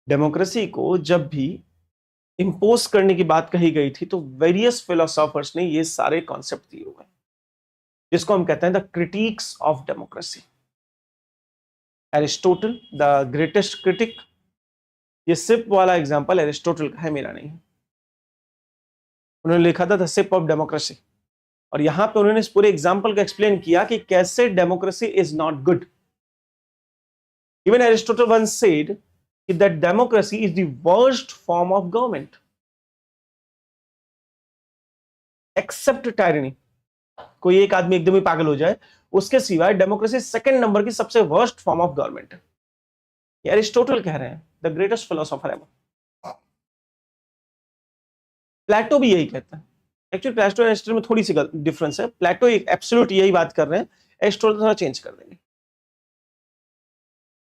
Democracy को जब भी impose करने की बात कही गई थी तो वेरियस फिलोसोफर्स ने ये सारे कॉन्सेप्ट दिए हुए हैं, जिसको हम कहते हैं the critics of democracy. Aristotle the greatest critic, ये सिप वाला एग्जांपल एरिस्टोटल का है, मेरा नहीं है। उन्होंने लिखा था द सिप ऑफ डेमोक्रेसी, और यहां पे उन्होंने इस पूरे एग्जांपल को एक्सप्लेन किया कि कैसे democracy is not good. Even Aristotle once said that democracy is the worst form of government except tyranny. कोई एक आदमी एकदम ही पागल हो जाए, उसके सिवाय डेमोक्रेसी सेकंड नंबर की सबसे वर्स्ट फॉर्म ऑफ गवर्नमेंट है। एरिस्टोटल कह रहे हैं, द ग्रेटेस्ट फिलोसोफर है। प्लेटो भी यही कहता है। एक्चुअली प्लेटो और एरिस्टोटल में थोड़ी सी डिफरेंस है। प्लेटो एक एब्सोल्यूट यही बात कर रहे हैं, एरिस्टोटल थोड़ा चेंज कर देंगे।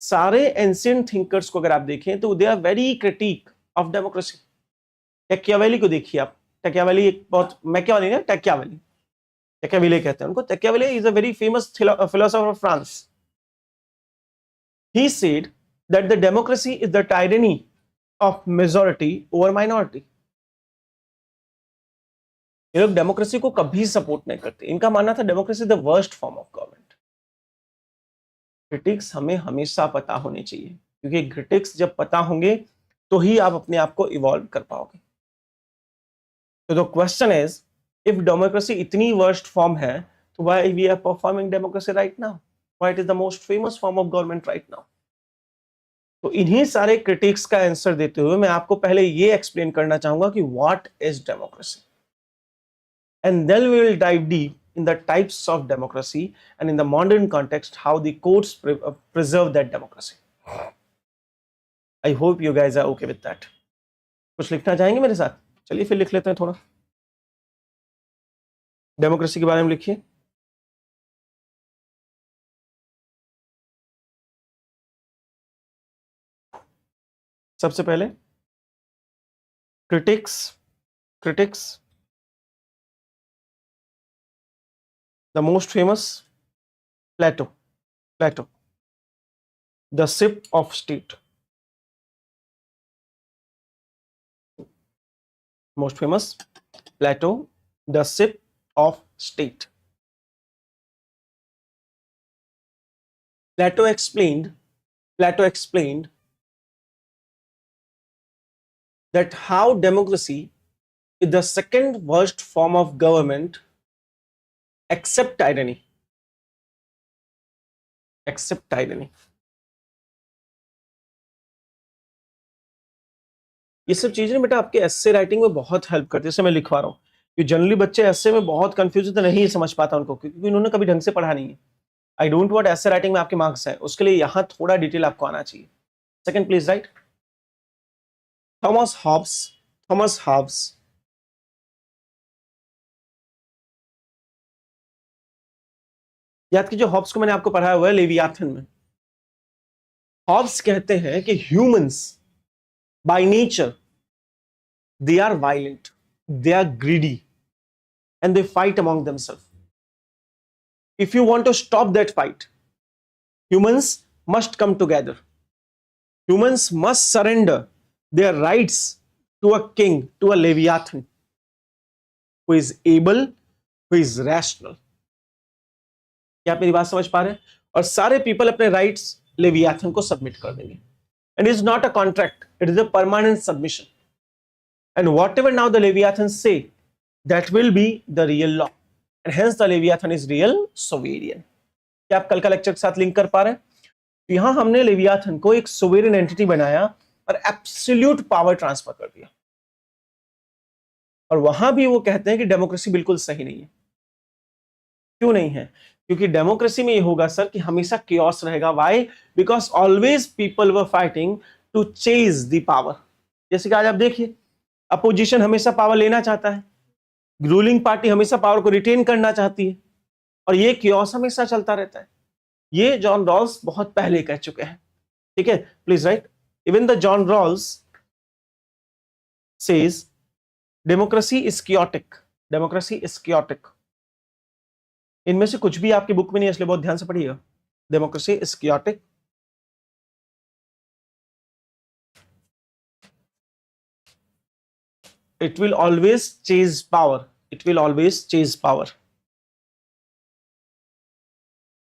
सारे एंशिएंट थिंकर्स को अगर आप देखें तो they are very critic of democracy. Tocqueville को देखिए आप, टेक्यावेली एक बहुत, मैकियावेली ना, टेक्यावेली, टेक्यावेली कहते हैं उनको। Tocqueville is a very famous philosopher of France. He said that the democracy is the tyranny of majority over minority. ये लोग डेमोक्रेसी को कभी सपोर्ट नहीं करते। इनका मानना था democracy the worst form of government. Critics हमें हमेशा पता होने चाहिए, क्योंकि क्रिटिक्स जब पता होंगे तो ही आप अपने आप को इवॉल्व कर पाओगे। तो the question is, if democracy इतनी वर्स्ट फॉर्म है तो why we are performing democracy right now? Why it is the most famous form of government right now? तो इन्हीं सारे क्रिटिक्स का आंसर देते हुए मैं आपको पहले ये एक्सप्लेन करना चाहूंगा कि what is democracy, and then we will dive deep in the types of democracy and in the modern context how the courts preserve that democracy. I hope you guys are okay with that. कुछ लिखना चाहेंगे मेरे साथ? चलिए फिर लिख लेते हैं थोड़ा, डेमोक्रेसी के बारे में लिखिए। सबसे पहले critics, critics The most famous, Plato. Plato, the ship of state. Most famous, Plato, the ship of state. Plato explained that how democracy is the second worst form of government except tyranny. Except tyranny. ये सब चीजें बेटा आपके एस्से writing में बहुत help करती है, जैसे मैं लिखवा रहा हूँ कि जनरली बच्चे एस्से में बहुत कंफ्यूज तो नहीं समझ पाता उनको, क्योंकि उन्होंने कभी ढंग से पढ़ा नहीं है. I don't want essay writing में आपके मार्क्स है, उसके लिए यहाँ थोड़ा डिटेल आपको आना चाहिए. Second please right. Thomas Hobbes याद कीजिए, हॉब्स को मैंने आपको पढ़ाया हुआ है लेवियाथन में. हॉब्स कहते हैं कि humans by nature they are violent, they are greedy, and they fight among themselves. If you want to stop that fight, humans must come together. Humans must surrender their rights to a king, to a Leviathan, who is able, who is rational. क्या आप मेरी बात समझ पा रहे हैं? और सारे पीपल अपने राइट्स लेवियाथन को सबमिट कर देंगे. And it is not a contract, it is a permanent submission. And whatever now the Leviathans say, that will be the real law. And hence the Leviathan is real sovereign. क्या आप कल का lecture के साथ link कर पा रहे हैं? यहां हमने लेवियाथन को एक सोवेरियन एंटिटी बनाया और एब्सोल्यूट पावर ट्रांसफर कर दिया. और वहां भी वो कहते हैं कि डेमोक्रेसी बिल्कुल सही नहीं है. क्यों नहीं है? क्योंकि डेमोक्रेसी में ये होगा सर कि हमेशा chaos रहेगा. Why? Because always people were fighting to chase the power. जैसे कि आज आप देखिए, अपोजिशन हमेशा पावर लेना चाहता है, रूलिंग पार्टी हमेशा पावर को रिटेन करना चाहती है, और ये क्योस हमेशा चलता रहता है. ये जॉन रॉल्स बहुत पहले कह चुके हैं. ठीक है, please write. Even the John Rawls says democracy is chaotic. Democracy is chaotic. इनमें से कुछ भी आपकी बुक में नहीं है, इसलिए बहुत ध्यान से पढ़िएगा. Democracy is chaotic. It will always chase power. It will always chase power.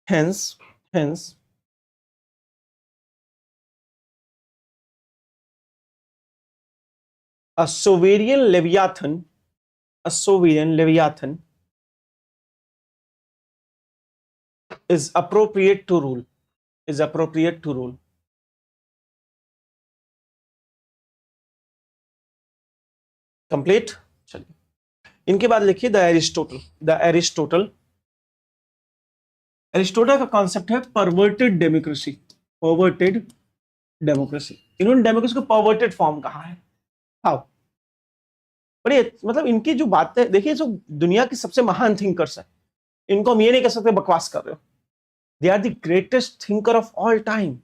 Hence, a sovereign leviathan is appropriate to rule. Complete. चलिए, इनके बाद लिखिए द एरिस्टोटल का कॉन्सेप्ट है परवर्टेड डेमोक्रेसी. इन्होंने डेमोक्रेसी को परवर्टेड फॉर्म कहा है. हाउ? बड़े मतलब इनकी जो बातें देखिए, जो दुनिया की सबसे महान थिंकर्स है, इनको हम ये नहीं कह सकते बकवास कर रहे हो. They are the greatest thinker of all time.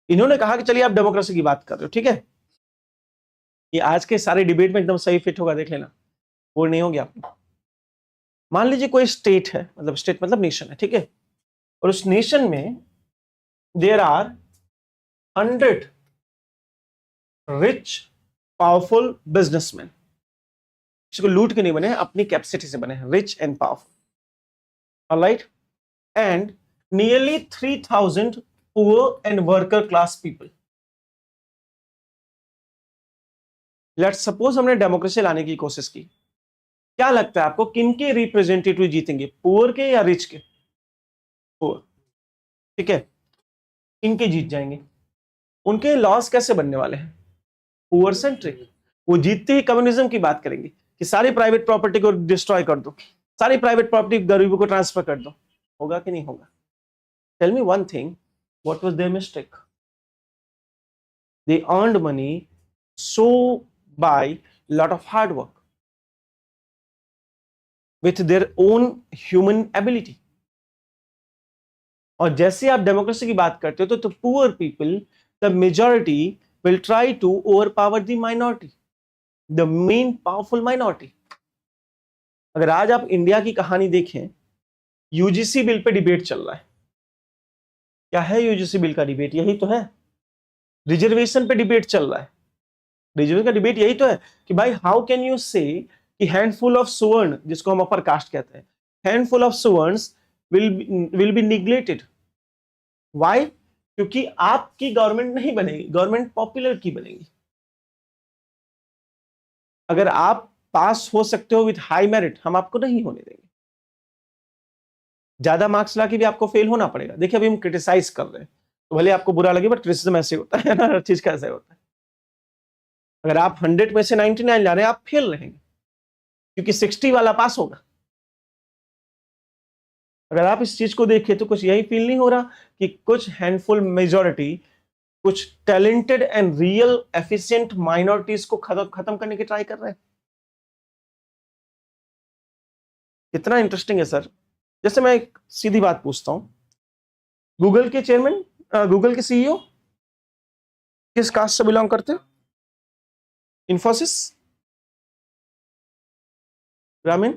इन्होंने कहा कि चलिए आप डेमोक्रेसी की बात कर रहे हो, ठीक है, ये आज के सारे डिबेट में एकदम सही फिट होगा, देख लेना, वो नहीं होगी आपको. मान लीजिए कोई स्टेट है, मतलब स्टेट मतलब नेशन है, ठीक है, और उस नेशन में there are 100 rich powerful businessman. किसी को लूट के नहीं बने, अपनी कैपेसिटी से बने हैं, rich and powerful. Alright. And nearly 3000 poor and worker class people. Let's suppose हमने डेमोक्रेसी लाने की कोशिश की. क्या लगता है आपको किनके रिप्रेजेंटेटिव जीतेंगे, पुअर के या रिच के? पुअर. ठीक है, इनके जीत जाएंगे. उनके लॉस कैसे बनने वाले हैं? Poor centric. वो जीतते ही कम्युनिज्म की बात करेंगे कि सारी प्राइवेट प्रॉपर्टी को डिस्ट्रॉय कर दो, सारी प्राइवेट प्रॉपर्टी गरीबों को ट्रांसफर कर दो. होगा कि नहीं होगा? Tell me one thing, what was their mistake? They earned money so by lot of hard work with their own human ability. और जैसे आप डेमोक्रेसी की बात करते हो तो poor people, the majority will try to overpower the minority, the main powerful minority. अगर आज आप इंडिया की कहानी देखें, यूजीसी बिल पे डिबेट चल रहा है। क्या है यूजीसी बिल का डिबेट? यही तो है, रिजर्वेशन पे डिबेट चल रहा है। रिजर्वेशन का डिबेट यही तो है कि भाई हाउ कैन यू से कि हैंडफुल ऑफ सुवर्ण, जिसको हम अपर कास्ट कहते हैं, हैंडफुल ऑफ सुवर्न्स विल बी निग्लेक्टेड। व्हाई? क्योंकि आपकी गवर्नमेंट नहीं बनेगी, गवर्नमेंट पॉपुलर की बनेगी। अगर आप पास हो सकते हो विथ हाई मेरिट, हम आपको नहीं होने देंगे। ज्यादा मार्क्स लाके भी आपको फेल होना पड़ेगा। देखिए अभी हम क्रिटिसाइज कर रहे हैं तो भले आपको बुरा लगे, बट क्रिटिसिज्म ऐसे होता है ना, हर चीज का ऐसे होता है। अगर आप 100 में से 99 ला रहे हैं, आप फेल रहेंगे, क्योंकि 60 वाला पास होगा। अगर आप इस चीज को देखें तो कुछ यही फील नहीं हो रहा कि कुछ हैंडफुल मेजॉरिटी, कुछ talented and real efficient minorities को खत्म करने की ट्राई कर रहे हैं। कितना इंटरेस्टिंग है सर। जैसे मैं एक सीधी बात पूछता हूं, गूगल के चेयरमैन, गूगल के सीईओ किस कास्ट से बिलोंग करते हैं? इंफोसिस, ब्राह्मण,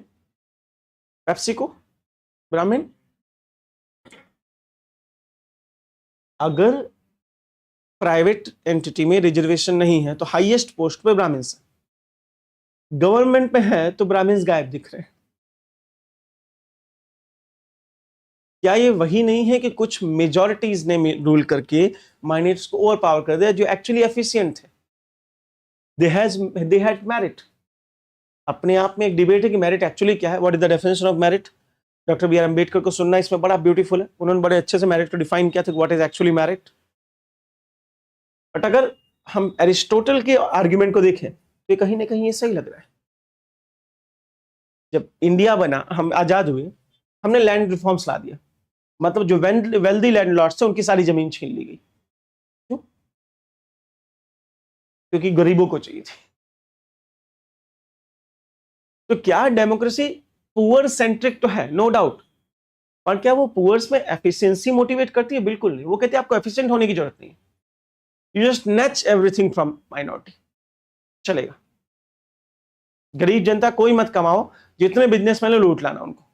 पेप्सिको, ब्राह्मण। अगर प्राइवेट एंटिटी में रिजर्वेशन नहीं है तो हाईएस्ट पोस्ट पे ब्राह्मण्स है, गवर्नमेंट में है तो ब्राह्मण्स गायब दिख रहे हैं। क्या ये वही नहीं है कि कुछ मेजॉरिटीज ने रूल करके माइनॉरिटीज को ओवर पावर कर दिया, जो एक्चुअली एफिशिएंट थे? They had merit. अपने आप में एक डिबेट है कि मेरिट एक्चुअली क्या है, what is the definition of merit. Doctor B R Ambedkar को सुनना इसमें बड़ा ब्यूटीफुल है, उन्होंने बड़े अच्छे से मेरिट को डिफाइन किया था, what is actually merit. But अगर हम एरिस्टोटल के आर्ग्यूमेंट को देखें तो कहीं ना कहीं ये सही लग रहा है। जब इंडिया बना, हम आजाद हुए, हमने लैंड रिफॉर्म्स ला दिया, मतलब जो वेल्दी लैंडलॉर्ड्स थे उनकी सारी जमीन छीन ली गई। क्यों? क्योंकि गरीबों को चाहिए थी। तो क्या डेमोक्रेसी पुअर सेंट्रिक तो है, नो डाउट, पर क्या वो पुअर्स में एफिशिएंसी मोटिवेट करती है? बिल्कुल नहीं। वो कहते हैं आपको एफिशिएंट होने की जरूरत नहीं है, यू जस्ट नेच एवरीथिंग फ्रॉम माइनॉरिटी, चलेगा। गरीब जनता कोई मत कमाओ, जितने बिजनेसमैन लूट लाना उनको।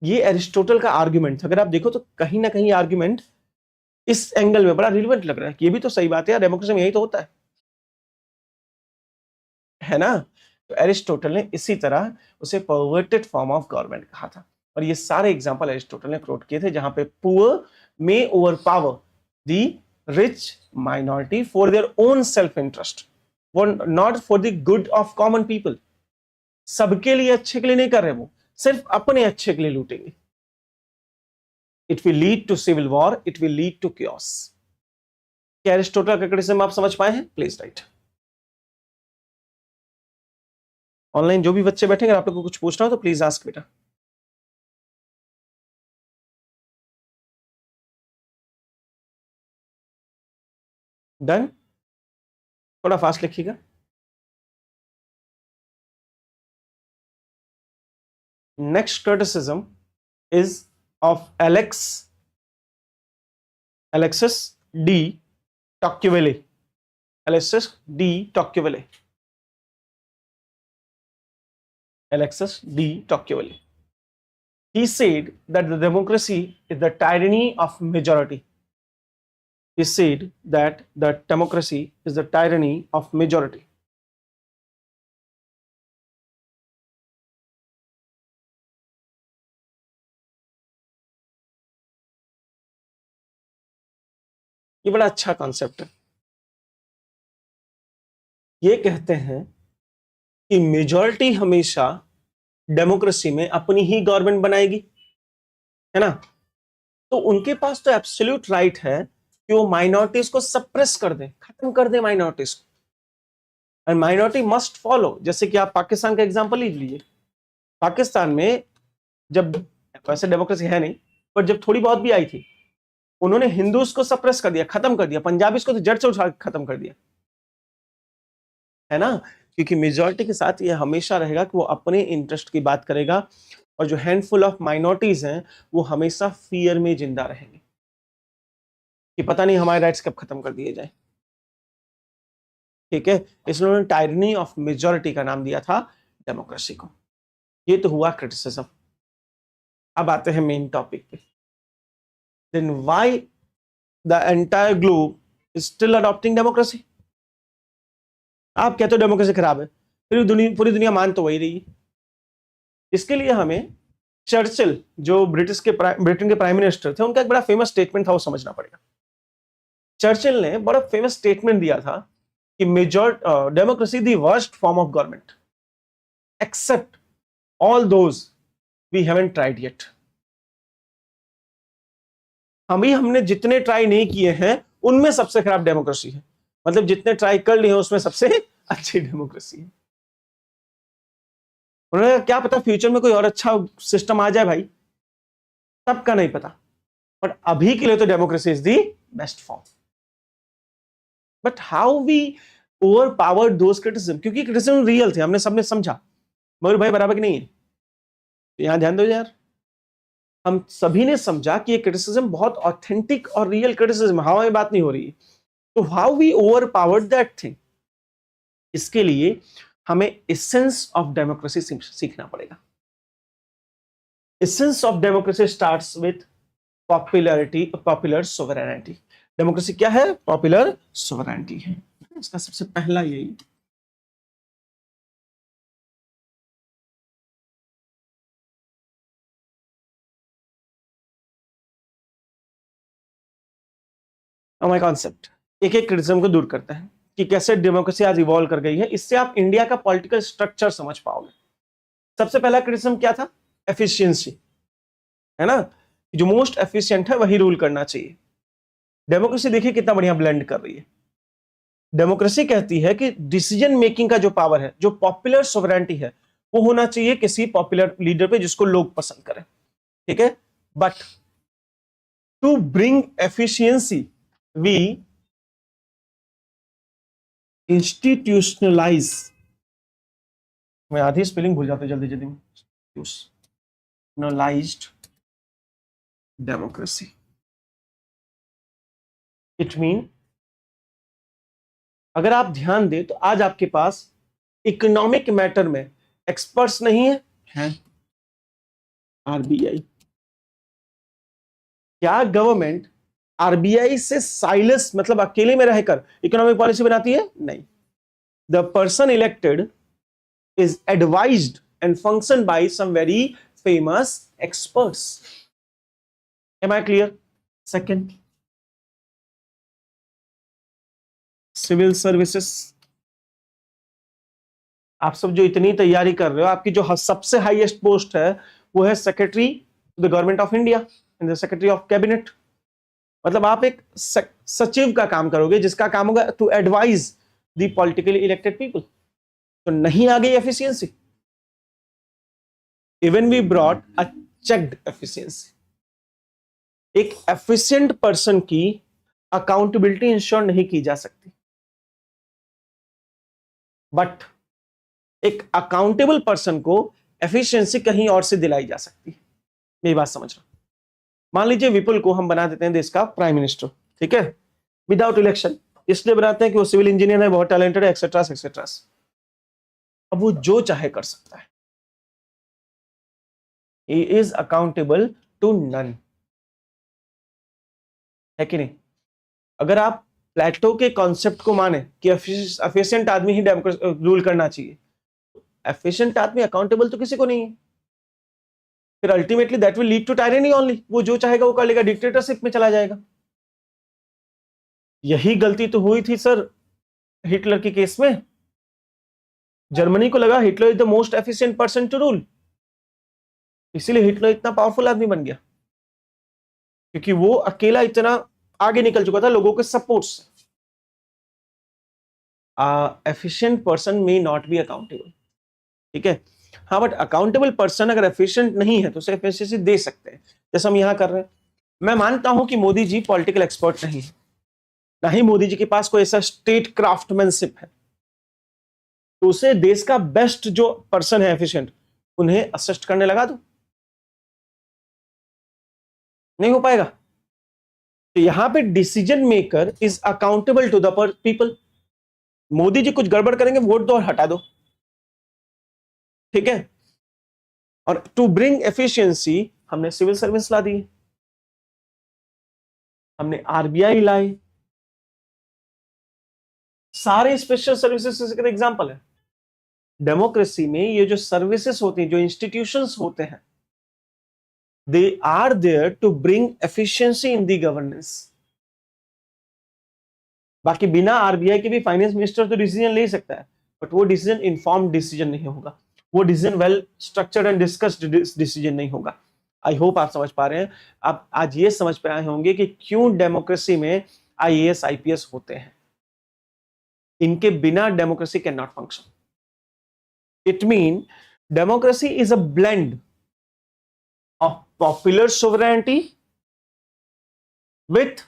ये एरिस्टोटल का आर्ग्यूमेंट था। अगर आप देखो तो कहीं ना कहीं आर्ग्यूमेंट इस एंगल में बड़ा रिलेवेंट लग रहा है कि ये भी तो सही बात है यार, डेमोक्रेसी में यही तो होता है ना। तो एरिस्टोटल ने इसी तरह उसे परवर्टेड फॉर्म ऑफ गवर्नमेंट कहा था, और ये सारे एग्जांपल एरिस्टोटल ने कोट किए थे जहां पे poor may overpower the rich minority for their own self interest, not for the good of common people. सबके लिए अच्छे के लिए नहीं कर रहे, वो सिर्फ अपने अच्छे के लिए लूटेंगे। It will lead to civil war, it will lead to chaos। क्या एरिस्टोटल का क्रिटिसिज्म आप समझ पाए हैं? Please right. ऑनलाइन जो भी बच्चे बैठेंगे, आप लोग को कुछ पूछना हो तो प्लीज आस्क बेटा। डन? थोड़ा फास्ट लिखिएगा। Next criticism is of Alexis D. Tocqueville. Alexis D. Tocqueville. Alexis D. Tocqueville. He said that the democracy is the tyranny of majority. He said that the democracy is the tyranny of majority. ये बड़ा अच्छा concept है। ये कहते हैं कि majority हमेशा democracy में अपनी ही गवर्नमेंट बनाएगी, है ना। तो उनके पास तो एब्सोल्यूट राइट है कि वो माइनॉरिटीज को सप्रेस कर दें, खत्म कर दें माइनॉरिटीज को, एंड माइनॉरिटी मस्ट फॉलो। जैसे कि आप पाकिस्तान का एग्जांपल लीजिए। पाकिस्तान में जब, वैसे डेमोक्रेसी है नहीं, पर जब थोड़ी बहुत भी आई थी, उन्होंने हिंदूज को सप्रेस कर दिया, खत्म कर दिया, पंजाबीज को तो जड़ से उठा खत्म कर दिया, है ना। क्योंकि मेजॉरिटी के साथ ये हमेशा रहेगा कि वो अपने इंटरेस्ट की बात करेगा, और जो हैंडफुल ऑफ माइनॉरिटीज हैं वो हमेशा फियर में जिंदा रहेंगे कि पता नहीं हमारे राइट्स कब खत्म कर दिए जाए। ठीक है, इसलिए उन्होंने टायरनी ऑफ मेजोरिटी का नाम दिया था डेमोक्रेसी को। ये तो हुआ क्रिटिसिज्म। अब आते हैं मेन टॉपिक पे। Then why the entire globe is still adopting democracy? आप कहते हो डेमोक्रेसी खराब है, फिर पूरी दुनिया मान तो वही रही है। इसके लिए हमें चर्चिल, जो ब्रिटेन के प्राइम मिनिस्टर थे, उनका एक बड़ा फेमस स्टेटमेंट था, वो समझना पड़ेगा। चर्चिल ने बड़ा फेमस स्टेटमेंट दिया था कि democracy the worst form of government except all those we haven't tried yet. हमने जितने ट्राई नहीं किए हैं उनमें सबसे खराब डेमोक्रेसी है, मतलब जितने ट्राई कर लिए हैं उसमें सबसे अच्छी डेमोक्रेसी है। उन्होंने क्या पता फ्यूचर में कोई और अच्छा सिस्टम आ जाए भाई, सबका नहीं पता, बट अभी के लिए तो democracy is the best form. But how we overpowered those criticism, क्योंकि क्रिटिसिज्म रियल थे, हमने सबने समझा मयूर भाई बराबर की नहीं है, तो यहां ध्यान दो यार। हम सभी ने समझा कि ये क्रिटिसिज्म बहुत ऑथेंटिक और रियल क्रिटिसिज्म, हवाई बात नहीं हो रही है। तो how we overpowered that thing, इसके लिए हमें एसेंस ऑफ डेमोक्रेसी सीखना पड़ेगा। Essence of democracy starts with popular sovereignty. Democracy क्या है? पॉपुलर सोवरेनिटी है, इसका सबसे पहला यही। हमारा कॉन्सेप्ट एक एक क्रिटिसिज्म को दूर करते हैं कि कैसे डेमोक्रेसी आज इवॉल्व कर गई है, इससे आप इंडिया का पॉलिटिकल स्ट्रक्चर समझ पाओगे। सबसे पहला क्रिटिसिज्म क्या था? एफिशिएंसी, है ना, जो मोस्ट एफिशिएंट है वही रूल करना चाहिए। डेमोक्रेसी देखिए कितना बढ़िया ब्लेंड कर रही है। डेमोक्रेसी कहती है कि डिसीजन मेकिंग का जो पावर है, जो पॉपुलर सोवरेनिटी है, वो होना चाहिए किसी पॉपुलर लीडर पे जिसको लोग पसंद करें, ठीक है। But to bring efficiency we institutionalise, मैं आधी स्पेलिंग भूल जाता जल्दी जल्दी में, इंस्टीट्यूशनलाइज्ड डेमोक्रेसी। इट मीन, अगर आप ध्यान दें तो आज आपके पास इकोनॉमिक मैटर में एक्सपर्ट्स नहीं है, आरबीआई। क्या गवर्नमेंट आरबीआई से साइलेंस, मतलब अकेले में रहकर इकोनॉमिक पॉलिसी बनाती है? नहीं। The person elected is advised and function by some very famous experts. Am I clear? Second, civil services. आप सब जो इतनी तैयारी कर रहे हो, आपकी जो सबसे हाईएस्ट पोस्ट है वो है secretary to the government of India and the secretary of cabinet. मतलब आप एक सचिव का काम करोगे जिसका काम होगा to advise the politically elected people. तो नहीं आ गई efficiency. Even we brought a checked efficiency. एक एफिशिएंट पर्सन की अकाउंटेबिलिटी इंश्योर नहीं की जा सकती, बट एक अकाउंटेबल पर्सन को एफिशिएंसी कहीं और से दिलाई जा सकती है। मेरी बात समझ रहा। मान लीजिए विपुल को हम बना देते हैं देश का प्राइम मिनिस्टर, ठीक है, विदाउट इलेक्शन। इसलिए बनाते हैं कि वो सिविल इंजीनियर है, बहुत टैलेंटेड है, एक्सेट्रा एक्सेट्रा। अब वो जो चाहे कर सकता है, he is accountable to none, है कि नहीं? अगर आप प्लेटो के कॉन्सेप्ट को माने कि एफिशिएंट आदमी ही रूल करना चाहिए, एफिशिएंट आदमी अकाउंटेबल तो किसी को नहीं है, फिर ultimately that will lead to tyranny only. वो जो चाहेगा वो कर लेगा, डिक्टेटरशिप में चला जाएगा। यही गलती तो हुई थी सर हिटलर के केस में। जर्मनी को लगा Hitler is the most efficient person to rule, इसीलिए हिटलर इतना पावरफुल आदमी बन गया, क्योंकि वो अकेला इतना आगे निकल चुका था लोगों के सपोर्ट से। Efficient person may not be accountable, ठीक है। हाँ, बट अकाउंटेबल पर्सन अगर एफिशिएंट नहीं है तो उसे एफिशिएंसी दे सकते हैं, जैसे हम यहां कर रहे हैं। मैं मानता हूं कि मोदी जी पॉलिटिकल एक्सपर्ट नहीं है, ना ही मोदी जी के पास कोई ऐसा स्टेट क्राफ्टमैनशिप है, तो उसे देश का बेस्ट जो पर्सन है एफिशिएंट, उन्हें असिस्ट करने लगा दो। नहीं हो पाएगा। तो यहां पे decision maker is accountable to the people. Modi ji कुछ गड़बड़ करेंगे, वोट दो और हटा दो, ठीक है। और टू ब्रिंग एफिशिएंसी हमने सिविल सर्विस ला दी, हमने आरबीआई लाई, सारे स्पेशल सर्विसेज इसके एग्जांपल है। डेमोक्रेसी में ये जो सर्विसेज होती हैं, जो इंस्टीट्यूशंस होते हैं, they are there to bring efficiency in the governance. बाकी बिना आरबीआई के भी फाइनेंस मिनिस्टर तो डिसीजन ले सकता है, बट वो डिसीजन इन्फॉर्म्ड डिसीजन नहीं होगा, वो decision well structured and discussed decision नहीं होगा। आई होप आप समझ पा रहे हैं। आप आज ये समझ पाए होंगे कि क्यों डेमोक्रेसी में आईएएस आईपीएस होते हैं। इनके बिना democracy can not function. It mean democracy is a blend of popular sovereignty with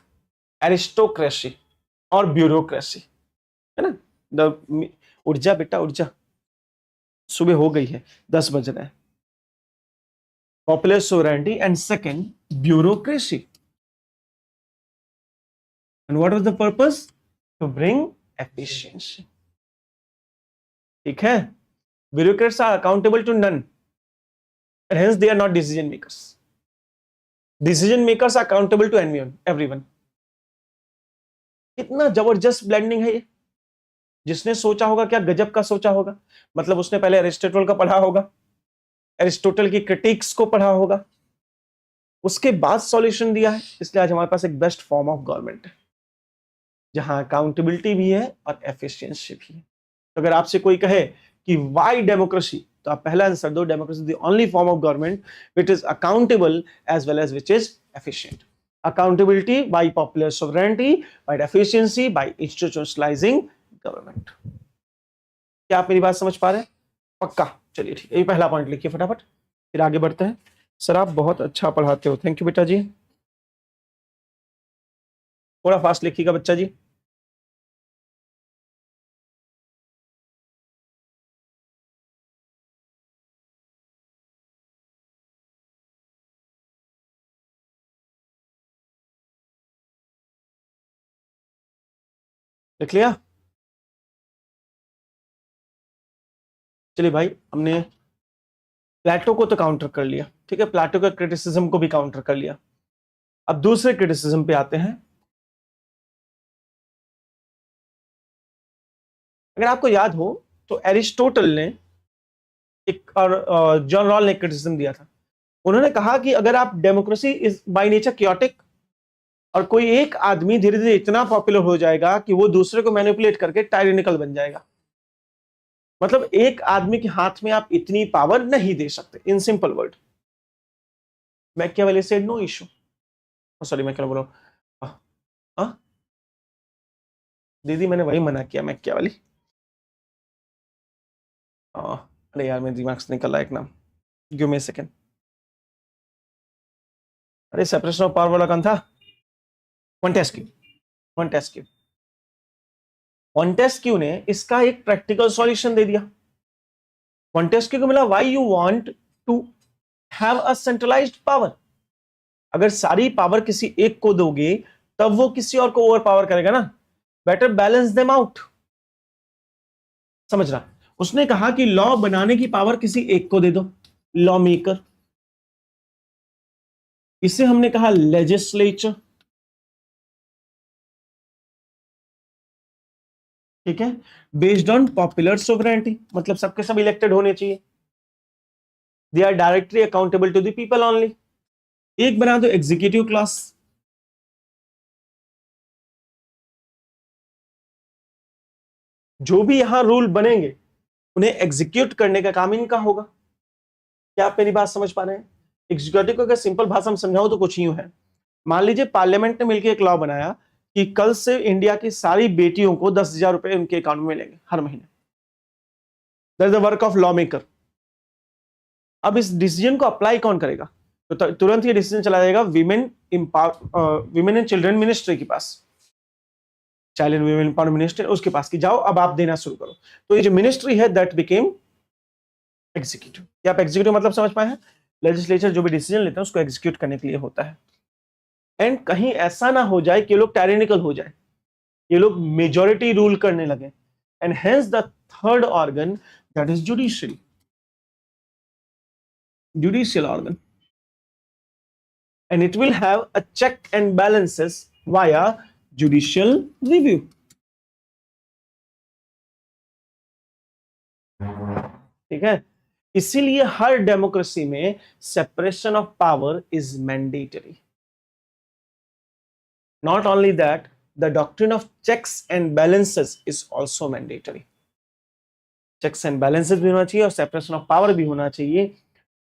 aristocracy और ब्यूरोक्रेसी, है ना। ऊर्जा बेटा ऊर्जा, सुबह हो गई है, 10 बज रहे हैं। Popular sovereignty and second bureaucracy. And what was the purpose? To bring efficiency, ठीक है। Bureaucrats are accountable to none and hence they are not decision makers. Decision makers are accountable to everyone. कितना जबरदस्त blending है ये। जिसने सोचा होगा क्या गजब का सोचा होगा। मतलब उसने पहले एरिस्टोटल का पढ़ा होगा, एरिस्टोटल की क्रिटिक्स को पढ़ा होगा, उसके बाद सॉल्यूशन दिया है। इसलिए आज हमारे पास एक बेस्ट फॉर्म ऑफ गवर्नमेंट है जहां अकाउंटेबिलिटी भी है और एफिशिएंसी भी है। तो अगर आपसे कोई कहे कि वाई डेमोक्रेसी, तो आप पहला आंसर दो, democracy the only form of government which is accountable as well as which is efficient. Accountability by popular sovereignty, by efficiency, by institutionalising government. क्या आप मेरी बात समझ पा रहे हैं? पक्का? चलिए ठीक है, ये पहला पॉइंट लिखिए फटाफट, फिर आगे बढ़ते हैं। सर आप बहुत अच्छा पढ़ाते हो, थैंक यू बेटा जी। थोड़ा फास्ट लिखिएगा बच्चा जी। लिख लिया? चलिए भाई, हमने प्लेटो को तो काउंटर कर लिया, ठीक है, प्लेटो के क्रिटिसिज्म को भी काउंटर कर लिया। अब दूसरे क्रिटिसिज्म पे आते हैं। अगर आपको याद हो तो एरिस्टोटल ने एक और जॉन रॉल ने क्रिटिसिज्म दिया था। उन्होंने कहा कि अगर आप democracy is by nature chaotic, और कोई एक आदमी धीरे धीरे इतना पॉपुलर हो जाएगा कि वो दूसरे को मैनिपुलेट करके टायरेनिकल बन जाएगा। मतलब एक आदमी के हाथ में आप इतनी पावर नहीं दे सकते, in simple word. Machiavelli said no issue, sorry मैं क्या बोल रहा हूं, दीदी मैंने वही मना किया, मैकियावेली। अरे यार मेरे दिमाग से निकल रहा है एक नाम, गिव मी अ सेकंड। अरे सेपरेशन ऑफ पावर वाला कौन था? मॉन्टेस्क्यू। मॉन्टेस्क्यू मॉन्टेस्क्यू ने इसका एक प्रैक्टिकल सॉल्यूशन दे दिया। मॉन्टेस्क्यू को मिला why you want to have a centralised power. अगर सारी पावर किसी एक को दोगे तब वो किसी और को ओवर पावर करेगा ना। Better balance them out. समझना, उसने कहा कि लॉ बनाने की पावर किसी एक को दे दो, लॉ मेकर। इसे हमने कहा लेजिस्लेचर, ठीक है, बेस्ड ऑन पॉपुलर सोवरेनिटी, मतलब सबके सब इलेक्टेड होने चाहिए। They are directly accountable to the people only. एक बना दो एग्जीक्यूटिव क्लास, जो भी यहां रूल बनेंगे उन्हें एग्जीक्यूट करने का काम इनका होगा। क्या आप मेरी बात समझ पा रहे हैं? एग्जीक्यूटिव को अगर सिंपल भाषा में समझाओ तो कुछ यूं है। मान लीजिए पार्लियामेंट ने मिलकर एक लॉ बनाया कि कल से इंडिया की सारी बेटियों को 10,000 रुपए उनके अकाउंट में मिलेंगे हर महीने। That is the work of law maker. अब इस डिसीजन को अप्लाई कौन करेगा? तो तुरंत ये डिसीजन चला जाएगा विमेन एंड चिल्ड्रन मिनिस्ट्री के पास, child and women empowerment ministry, उसके पास कि जाओ अब आप देना शुरू करो। तो ये जो मिनिस्ट्री है दैट बिकेम एग्जीक्यूटिव। क्या आप एग्जीक्यूटिव मतलब समझ पाए हैं? लेजिस्लेचर जो भी डिसीजन लेते हैं उसको एग्जीक्यूट करने के लिए होता है। एंड कहीं ऐसा ना हो जाए कि ये लोग टायरेनिकल हो जाए, ये लोग मेजॉरिटी रूल करने लगे, and hence the third organ, that is judicial organ, and it will have a check and balances via judicial review. ठीक है, इसीलिए हर डेमोक्रेसी में separation of power is mandatory. Not only that, the doctrine of checks and balances is also mandatory. Checks and balances भी होना चाहिए और separation of power भी होना चाहिए.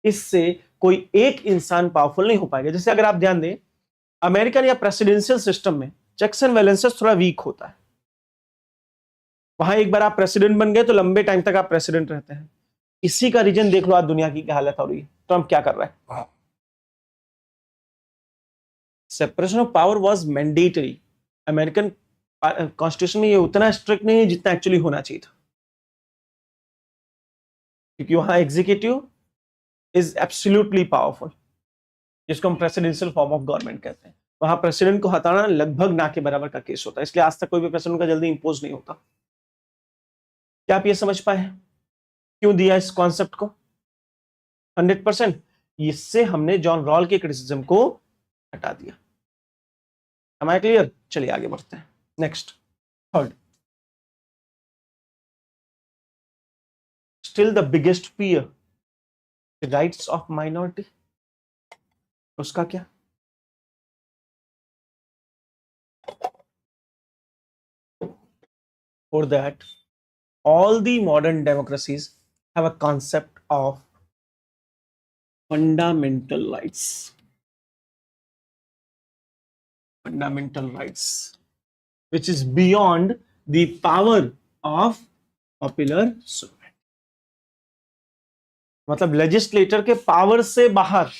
इससे कोई एक इंसान पावरफुल नहीं हो पाएगा. जैसे अगर आप ध्यान दें, अमेरिकन या प्रेसिडेंशियल सिस्टम में चेक्स एंड बैलेंसेस थोड़ा वीक होता है. वहां एक बार आप प्रेसिडेंट बन गए तो लंबे टाइम तक आप प्रेसिडेंट रहते हैं. इसी का रीजन देख लो आज दुनिया की क्या हालत हो रही है. ट्रम्प क्या कर रहा है? Separation of power was mandatory. American constitution में ये उतना स्ट्रिक्ट नहीं है जितना एक्चुअली होना चाहिए था, क्योंकि वहां एग्जीक्यूटिव इज एब्सोल्युटली पावरफुल, जिसको हम प्रेसिडेंशियल फॉर्म ऑफ गवर्नमेंट कहते हैं. वहां प्रेसिडेंट को हटाना लगभग ना के बराबर का केस होता है. इसलिए आज तक कोई भी प्रेसिडेंट का जल्दी इंपोज नहीं होता. क्या आप ये समझ पाए क्यों दिया इस कॉन्सेप्ट को? 100%. इससे हमने जॉन रॉल के क्रिटिसिज्म को हटा दिया. Am I clear? चलिए आगे बढ़ते हैं. Next, third, still the biggest fear, the rights of minority. उसका क्या? For that, all the modern democracies have a concept of fundamental rights. Fundamental rights, which is beyond the power of popular supremacy. मतलब legislator के power से बाहर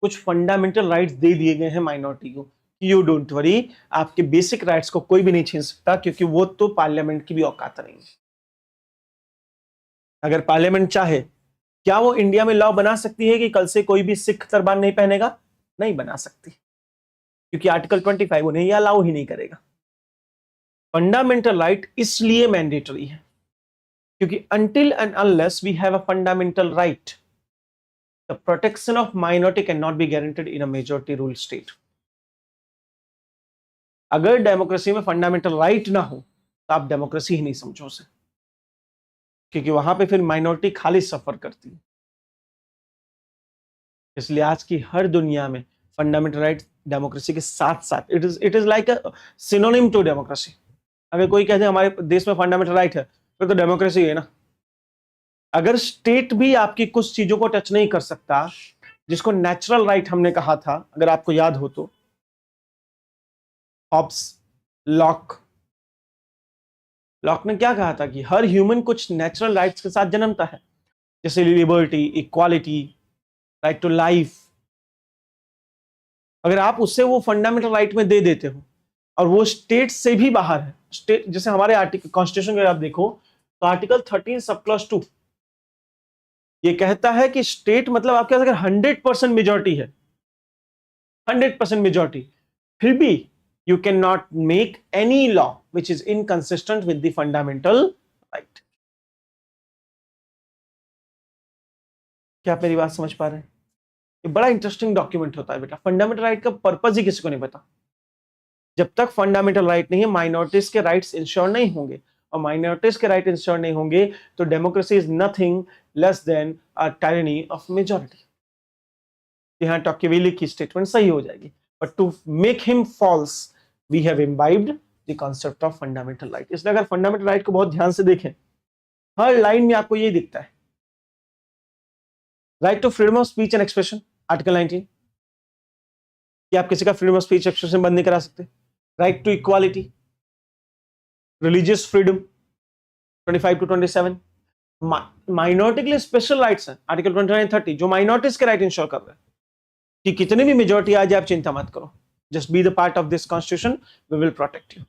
कुछ fundamental rights दे दिए गए हैं माइनॉरिटी को. यू डोंट वरी, आपके बेसिक राइट्स को कोई भी नहीं छीन सकता, क्योंकि वो तो पार्लियामेंट की भी औकात नहीं है. अगर पार्लियामेंट चाहे, क्या वो इंडिया में लॉ बना सकती है कि कल से कोई भी सिख तरबान नहीं पहनेगा? नहीं बना सकती, क्योंकि आर्टिकल 25 उन्हें यह अलाउ ही नहीं करेगा. फंडामेंटल राइट इसलिए मैंडेटरी है क्योंकि until and unless we have a fundamental right, the protection of minority cannot be guaranteed in a majority rule state. अगर डेमोक्रेसी में फंडामेंटल राइट ना हो तो आप डेमोक्रेसी ही नहीं समझो उसे, क्योंकि वहां पे फिर माइनॉरिटी खाली सफर करती है. इसलिए आज की हर दुनिया में फंडामेंटल राइट डेमोक्रेसी के साथ साथ it is like a synonym to democracy. अगर कोई कहते हैं हमारे देश में फंडामेंटल राइट है, फिर तो डेमोक्रेसी है ना. अगर स्टेट भी आपकी कुछ चीजों को टच नहीं कर सकता, जिसको नेचुरल राइट हमने कहा था, अगर आपको याद हो तो, हॉब्स, लॉक ने क्या कहा था कि हर ह्यूमन कुछ नेचुरल राइट्स के साथ जन्मता है, जैसे liberty, equality, right to life. अगर आप उससे वो फंडामेंटल राइट में दे देते हो और वो स्टेट से भी बाहर है, स्टेट जैसे हमारे आर्टिकल कॉन्स्टिट्यूशन में आप देखो तो आर्टिकल 13 सब क्लॉज 2 ये कहता है कि स्टेट मतलब आपके पास अगर 100% मेजॉरिटी है, 100% मेजॉरिटी, फिर भी you cannot make any law which is inconsistent with the fundamental right. क्या आप मेरी बात समझ पा रहे हैं? ये बड़ा इंटरेस्टिंग डॉक्यूमेंट होता है बेटा. फंडामेंटल राइट का पर्पस ही किसी को नहीं पता. जब तक फंडामेंटल राइट नहीं है, माइनॉरिटीज के राइट्स इंश्योर नहीं होंगे, और माइनॉरिटीज के राइट इंश्योर नहीं होंगे तो democracy is nothing less than a tyranny of majority. यहां टॉक्केविली की स्टेटमेंट सही हो जाएगी, but to make him false we have imbibed the concept of fundamental right. इसलिए अगर फंडामेंटल राइट को बहुत ध्यान से देखें, हर लाइन में आपको ये दिखता है. Right to freedom of speech and expression, article 19, कि आप किसी का फ्रीडम ऑफ स्पीच एक्सप्रेशन बंद नहीं करा सकते. Right to equality, religious freedom 25 to 27. Minority के लिए स्पेशल राइट्स हैं, आर्टिकल 29 30, जो माइनॉरिटीज के राइट इंश्योर कर रहे हैं कि कितनी भी मेजॉरिटी आ जाए आप चिंता मत करो, just be the part of this constitution, we will protect you.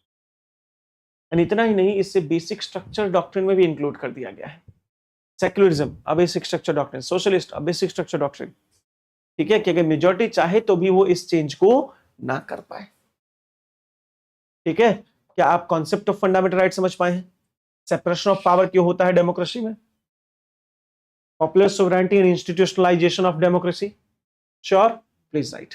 And इतना ही नहीं, इससे बेसिक स्ट्रक्चर डॉक्ट्रिन में भी इंक्लूड कर दिया गया है. Secularism a basic structure doctrine, socialist a basic structure doctrine. ठीक है, कि अगर मेजॉरिटी चाहे तो भी वो इस चेंज को ना कर पाए. ठीक है, क्या आप कॉन्सेप्ट ऑफ फंडामेंटल राइट समझ पाए हैं? सेपरेशन ऑफ पावर क्यों होता है डेमोक्रेसी में? Popular sovereignty and institutionalisation of democracy. Sure, please write.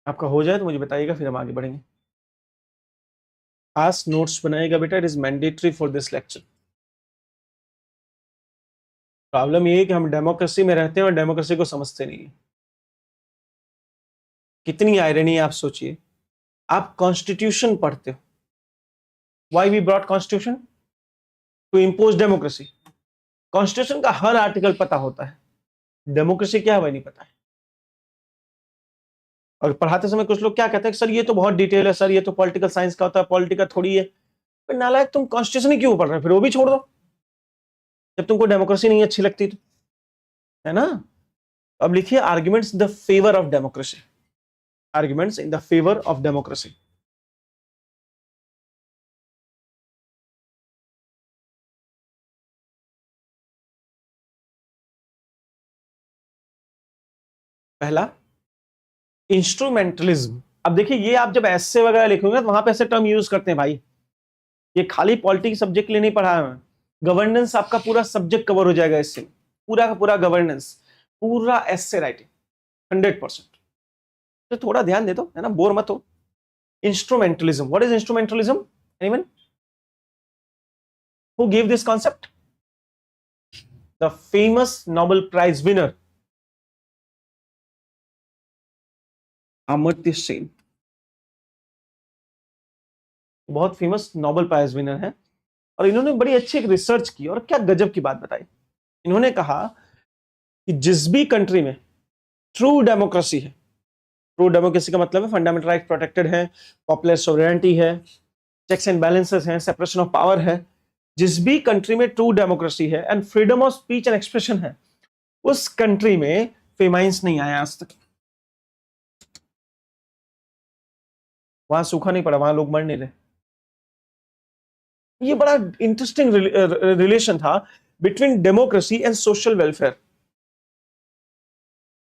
आपका हो जाए तो मुझे बताइएगा, फिर हम आगे बढ़ेंगे. आज नोट्स बनाएगा बेटा, it is mandatory for this lecture. Problem ये है कि हम डेमोक्रेसी में रहते हैं और डेमोक्रेसी को समझते नहीं है. कितनी आयरनी है आप सोचिए. आप कॉन्स्टिट्यूशन पढ़ते हो. Why we brought constitution? To impose democracy. Constitution का हर आर्टिकल पता होता है, डेमोक्रेसी क्या है वही नहीं पता है. और पढ़ाते समय कुछ लोग क्या कहते हैं, सर ये तो बहुत डिटेल है, सर ये तो पॉलिटिकल साइंस का होता है, पॉलिटिकल थोड़ी है. पर नालायक, तुम कॉन्स्टिट्यूशन ही क्यों पढ़ रहे हो? फिर वो भी छोड़ दो जब तुमको डेमोक्रेसी नहीं अच्छी लगती तो, है ना. अब लिखिए arguments in the favour of democracy. Arguments in the favour of democracy. पहला, इंस्ट्रूमेंटलिज्म. अब देखिए, ये आप जब ऐसे वगैरह लिखोगे तो वहां पे ऐसे टर्म यूज करते हैं भाई. ये खाली पॉलिटिक्स सब्जेक्ट के लिए नहीं पढ़ा है. गवर्नेंस आपका पूरा सब्जेक्ट कवर हो जाएगा इससे. पूरा का पूरा गवर्नेंस, पूरा एसे राइटिंग 100%. तो थोड़ा ध्यान दे दो, है ना, बोर मत हो. Instrumentalism. What is instrumentalism? Anyone who give this concept? The famous Nobel prize winner Amartya Sen. बहुत फेमस नोबेल प्राइज विनर है. और इन्होंने बड़ी अच्छी एक रिसर्च की और क्या गजब की बात बताई. इन्होंने कहा कि जिस भी कंट्री में ट्रू डेमोक्रेसी है, ट्रू डेमोक्रेसी का मतलब है फंडामेंटल राइट प्रोटेक्टेड है, पॉपुलर सोवरेनिटी है, चेक्स एंड बैलेंसेस हैं, सेपरेशन ऑफ पावर है, जिस भी कंट्री में ट्रू डेमोक्रेसी है and freedom of speech and expression है, उस कंट्री में फेमाइंस नहीं आया आज तक. वहां सूखा नहीं पड़ा, वहां लोग मर नहीं रहे. ये बड़ा इंटरेस्टिंग रिलेशन था between democracy and social welfare.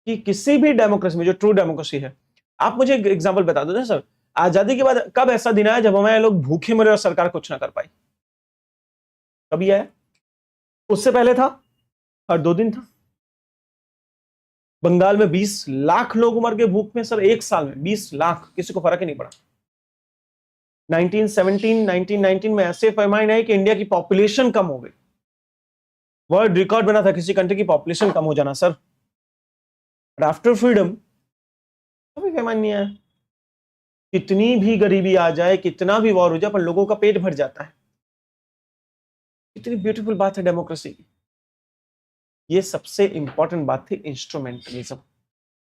कि किसी भी डेमोक्रेसी में जो ट्रू डेमोक्रेसी है, आप मुझे एक एग्जांपल बता दो ना सर, आजादी के बाद कब ऐसा दिन आया जब हमारे लोग भूखे मरे और सरकार कुछ ना कर पाई? कभी आया? उससे पहले था, हर 2 दिन था. बंगाल में 20 लाख लोग मर गए भूख में सर, एक साल में 20 लाख, किसी को फर्क ही नहीं पड़ा. 1919 में ऐसे फरमाइन है कि इंडिया की पॉपुलेशन कम हो गई. वर्ल्ड रिकॉर्ड बना था किसी कंट्री की पॉपुलेशन कम हो जाना सर. आफ्टर फ्रीडम कभी फरमाइन नहीं आया. कितनी भी गरीबी आ जाए, कितना भी वॉर हो जाए, पर लोगों का पेट भर जाता है. कितनी ब्यूटीफुल बात है डेमोक्रेसी की. ये सबसे इंपॉर्टेंट बात थी instrumentalism.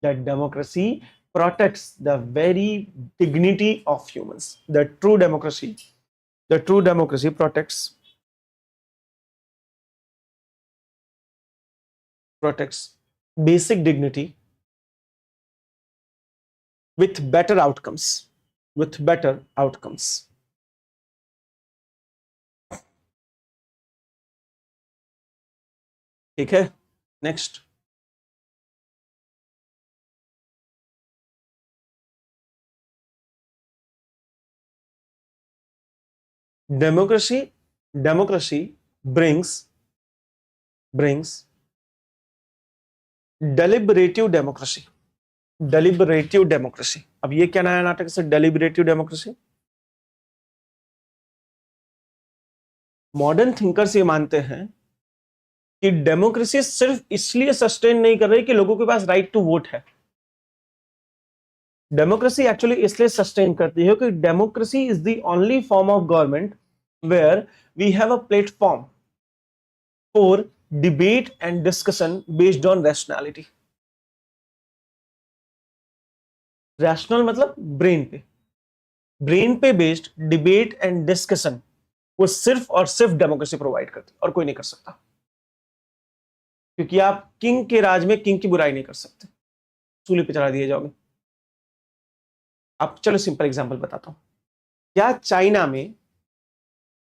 That democracy protects the very dignity of humans. The true democracy protects basic dignity with better outcomes. ठीक है, next. democracy brings deliberative democracy. अब ये क्या नया नाटक है deliberative democracy? मॉडर्न थिंकर्स ये मानते हैं कि डेमोक्रेसी सिर्फ इसलिए सस्टेन नहीं कर रही कि लोगों के पास राइट टू वोट है. डेमोक्रेसी एक्चुअली इसलिए सस्टेन करती है कि democracy is the only form of government where we have a platform for debate and discussion based on rationality. Rational मतलब ब्रेन पे बेस्ड डिबेट एंड डिस्कशन वो सिर्फ और सिर्फ डेमोक्रेसी प्रोवाइड करती है और कोई नहीं कर सकता, क्योंकि आप किंग के राज में किंग की बुराई नहीं कर सकते, सूली पे चढ़ा दिए जाओगे। आप चलो सिंपल एग्जांपल बताता हूं। क्या चाइना में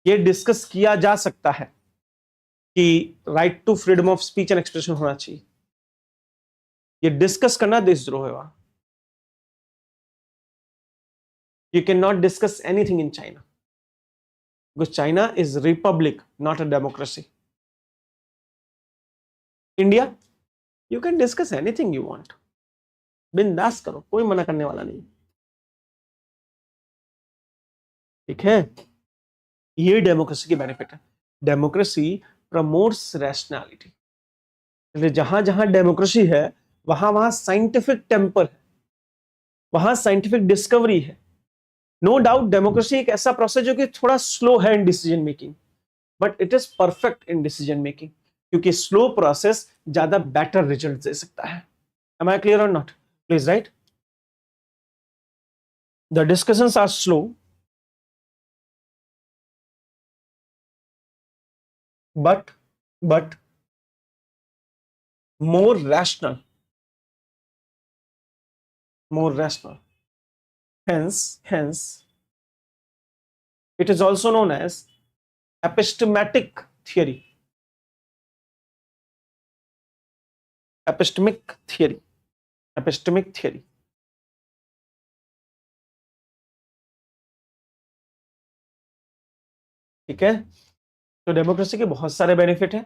यह डिस्कस किया जा सकता है कि right to freedom of speech and expression होना चाहिए? ये डिस्कस करना देशद्रोह है वहां। You can not discuss anything in China because China is republic, not a democracy. India, you can discuss anything you want, बिंदास करो, कोई मना करने वाला नहीं। ठीक है, ये डेमोक्रेसी की बेनिफिट है। Democracy promotes rationality. जहां जहां डेमोक्रेसी है वहां वहां साइंटिफिक टेम्पर है, वहां साइंटिफिक डिस्कवरी है। नो डाउट डेमोक्रेसी एक ऐसा प्रोसेस जो कि थोड़ा स्लो है in decision making, but it is perfect in decision making, क्योंकि स्लो प्रोसेस ज्यादा बेटर रिजल्ट दे सकता है। Am I clear or not? Please write. The discussions are slow, but more rational, more rational. Hence, it is also known as epistemic theory. Epistemic theory. Epistemic theory. ठीक है, तो democracy के बहुत सारे benefit हैं।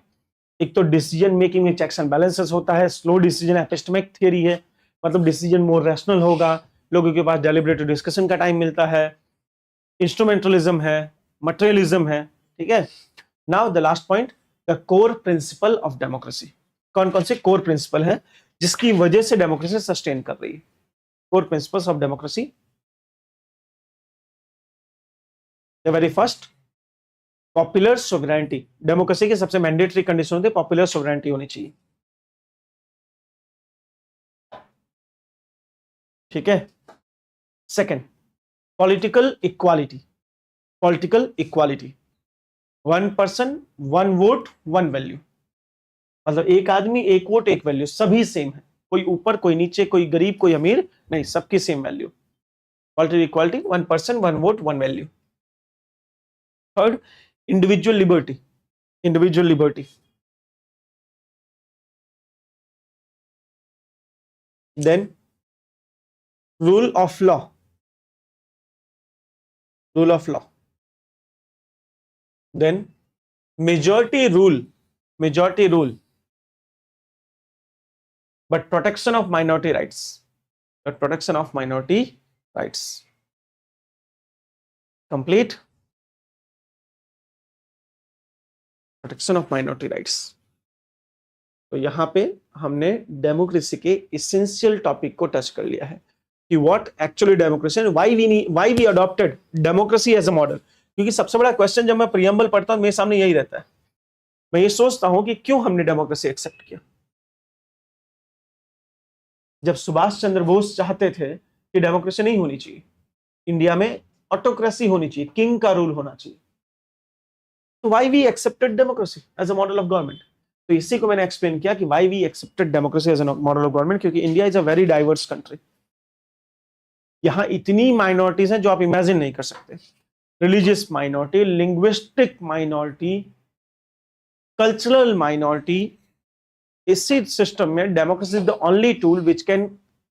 एक तो डिसीजन मेकिंग में चेक्स एंड बैलेंसेस होता है, स्लो डिसीजन एपिस्टेमिक थियरी है, मतलब डिसीजन मोर रैशनल होगा, लोगों के पास डेलिब्रेटिव डिस्कशन का टाइम मिलता है, इंस्ट्रूमेंटलिज्म है, मटेरियलिज्म है। ठीक है, now the last point, the core principle of democracy. कौन कौन से कोर प्रिंसिपल है जिसकी वजह से डेमोक्रेसी सस्टेन कर रही है? Core principles of democracy, the very first, popular sovereignty. Democracy की सबसे मैंडेटरी कंडीशन होती है पॉपुलर सोवरेनिटी होनी चाहिए। ठीक है, second, political equality. Political equality, 1 person 1 vote 1 value, मतलब एक आदमी एक वोट एक वैल्यू, सभी सेम है, कोई ऊपर कोई नीचे, कोई गरीब कोई अमीर नहीं, सबकी same value. Political equality, 1 person 1 vote 1 value. Third, individual liberty. Individual liberty, then rule of law. Rule of law, then majority rule. Majority rule but protection of minority rights. But protection of minority rights. Complete. Protection of minority rights. तो यहां पे हमने democracy के essential topic को touch कर लिया है कि what actually democracy and why we adopted democracy as a model. क्योंकि सबसे बड़ा क्वेश्चन जब मैं प्रीएम्बल पढ़ता हूं मेरे सामने यही रहता है, मैं ये सोचता हूं कि क्यों हमने डेमोक्रेसी एक्सेप्ट किया। जब सुभाष चंद्र बोस चाहते थे कि डेमोक्रेसी नहीं होनी चाहिए, इंडिया में ऑटोक्रेसी होनी चाहिए, किंग का रूल होना चाहिए, तो why we accepted democracy as a model of government. तो इसी को मैंने एक्सप्लेन किया कि why we accepted democracy as a model of government, क्योंकि India is a very diverse country. यहां इतनी माइनॉरिटीज हैं जो आप इमेजिन नहीं कर सकते, religious minority, linguistic minority, cultural minority. इसी सिस्टम में democracy is the only tool which can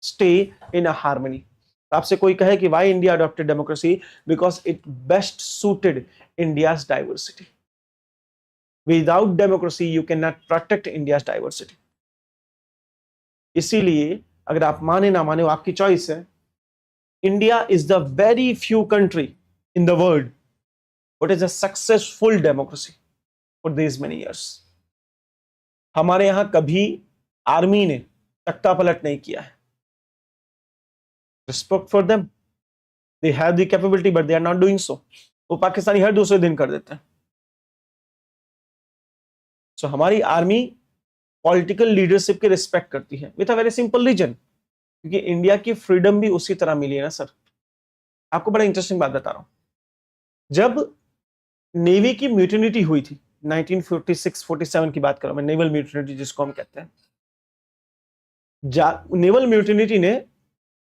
stay in a harmony. आपसे कोई कहे कि why India adopted democracy, because it best suited India's diversity. Without democracy you can not protect India's diversity. इसीलिए अगर आप माने ना माने, आपकी चॉइस है, India is the very few country in the world what is a successful democracy for these many years. हमारे यहां कभी आर्मी ने तख्ता पलट नहीं किया है। Respect for them, they have the capability but they are not doing so. वो पाकिस्तानी हर दूसरे दिन कर देते हैं। सो हमारी आर्मी पॉलिटिकल लीडरशिप की रिस्पेक्ट करती है with a very simple reason, क्योंकि इंडिया की फ्रीडम भी उसी तरह मिली है ना सर। आपको बड़ा इंटरेस्टिंग बात बता रहा हूं, जब नेवी की म्यूटिनिटी हुई थी 1946-47 की बात कर रहा हूं मैं, नेवल म्यूटिनिटी जिसको हम कहते हैं, नेवल म्यूटिनिटी ने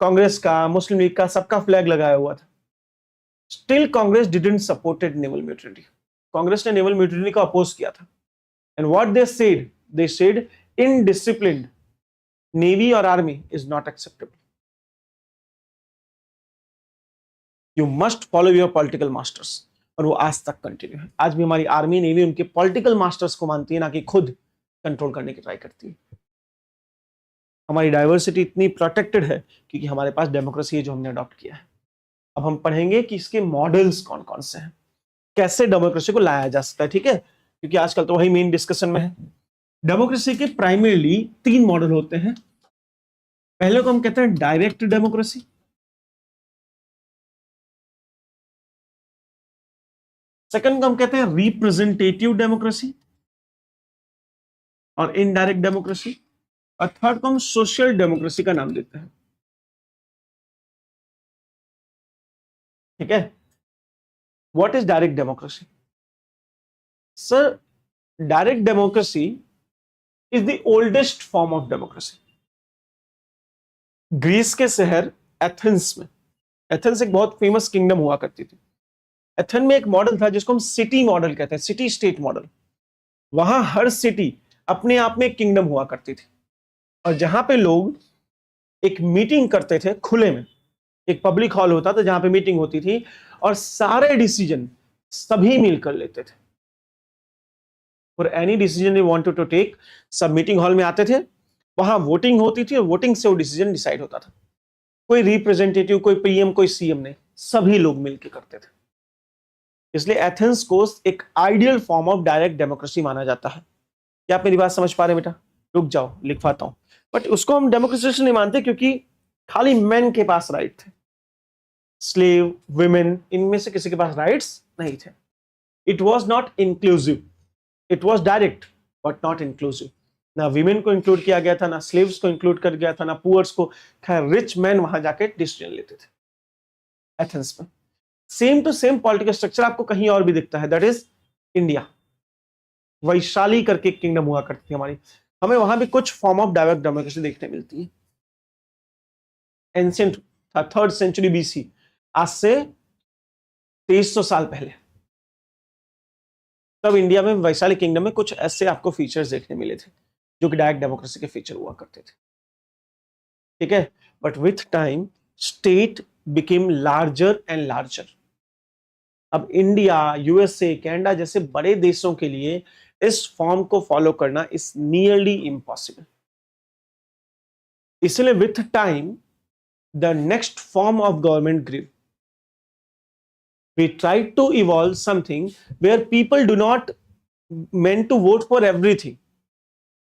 कांग्रेस का, मुस्लिम लीग का, सबका फ्लैग लगाया हुआ था। Still Congress didn't supported naval mutiny. Congress ने नेवल म्यूटिनिटी को अपोज किया था। And what they said indisciplined navy और army is not acceptable, you must follow your political masters. और वो आज तक कंटिन्यू है। आज भी हमारी आर्मी नेवी उनके पॉलिटिकल मास्टर्स को मानती है, ना कि खुद कंट्रोल करने की ट्राई करती है। हमारी डाइवर्सिटी इतनी प्रोटेक्टेड है क्योंकि हमारे पास डेमोक्रेसी है जो हमने अडॉप्ट किया है। अब हम पढ़ेंगे कि इसके मॉडल्स कौन कौन से हैं, कैसे डेमोक्रेसी को लाया जा सकता है, ठीक है, क्योंकि आजकल तो वही मेन डिस्कशन में है। डेमोक्रेसी के प्राइमरीली 3 मॉडल होते हैं। पहले को हम कहते हैं डायरेक्ट डेमोक्रेसी, सेकंड को हम कहते हैं रिप्रेजेंटेटिव डेमोक्रेसी और इनडायरेक्ट डेमोक्रेसी, और थर्ड को हम सोशल डेमोक्रेसी का नाम देते हैं। ठीक है, what is direct democracy? Sir, direct democracy is the oldest form of democracy. Greece के शहर एथेंस में, एथेंस एक बहुत फेमस किंगडम हुआ करती थी। एथेंस में एक मॉडल था जिसको हम सिटी मॉडल कहते हैं, सिटी स्टेट मॉडल। वहां हर सिटी अपने आप में एक किंगडम हुआ करती थी, और जहां पे लोग एक मीटिंग करते थे खुले में, एक पब्लिक हॉल होता था जहां पे मीटिंग होती थी, और सारे डिसीजन सभी मिलकर लेते थे। For any decision you wanted to take, सब मीटिंग हॉल में आते थे, वहां वोटिंग होती थी और वोटिंग से वो डिसीजन डिसाइड होता था। कोई रिप्रेजेंटेटिव, कोई पीएम, कोई सीएम नहीं, सभी लोग मिलकर करते थे। इसलिए एथेंस को एक ideal form of direct democracy माना जाता है। क्या आप मेरी बात समझ पा रहे बेटा? रुक जाओ, लिखवाता हूं। बट उसको हम डेमोक्रेसी नहीं मानते क्योंकि खाली मेन के पास राइट थे, स्लेव, वुमेन, इनमें से किसी के पास राइट्स नहीं थे। It was not inclusive, it was direct but not inclusive. ना वीमेन को इंक्लूड किया गया था, ना स्लेव्स को इंक्लूड कर गया था, ना पुअर्स को। खैर, रिच मैन वहां जाके डिसीजन लेते थे एथेंस में। Same to same political structure आपको कहीं और भी दिखता है, दैट इज इंडिया। वैशाली करके एक किंगडम हुआ करती थी हमारी, हमें वहां भी कुछ फॉर्म ऑफ डायरेक्ट डेमोक्रेसी देखने मिलती है। एंशिएंट था, 3rd सेंचुरी बीसी, आज से 2300 साल पहले। तब इंडिया में वैशाली किंगडम में कुछ ऐसे आपको फीचर्स देखने मिले थे जो कि डायरेक्ट डेमोक्रेसी के फीचर हुआ करते थे। ठीक है, but with time state became larger and larger. अब इंडिया, यूएसए, कनाडा जैसे बड़े देशों के लिए इस फॉर्म को फॉलो करना इज नियरली इम्पॉसिबल। इसलिए with time the next form of government grew. We tried to evolve something where people do not meant to vote for everything.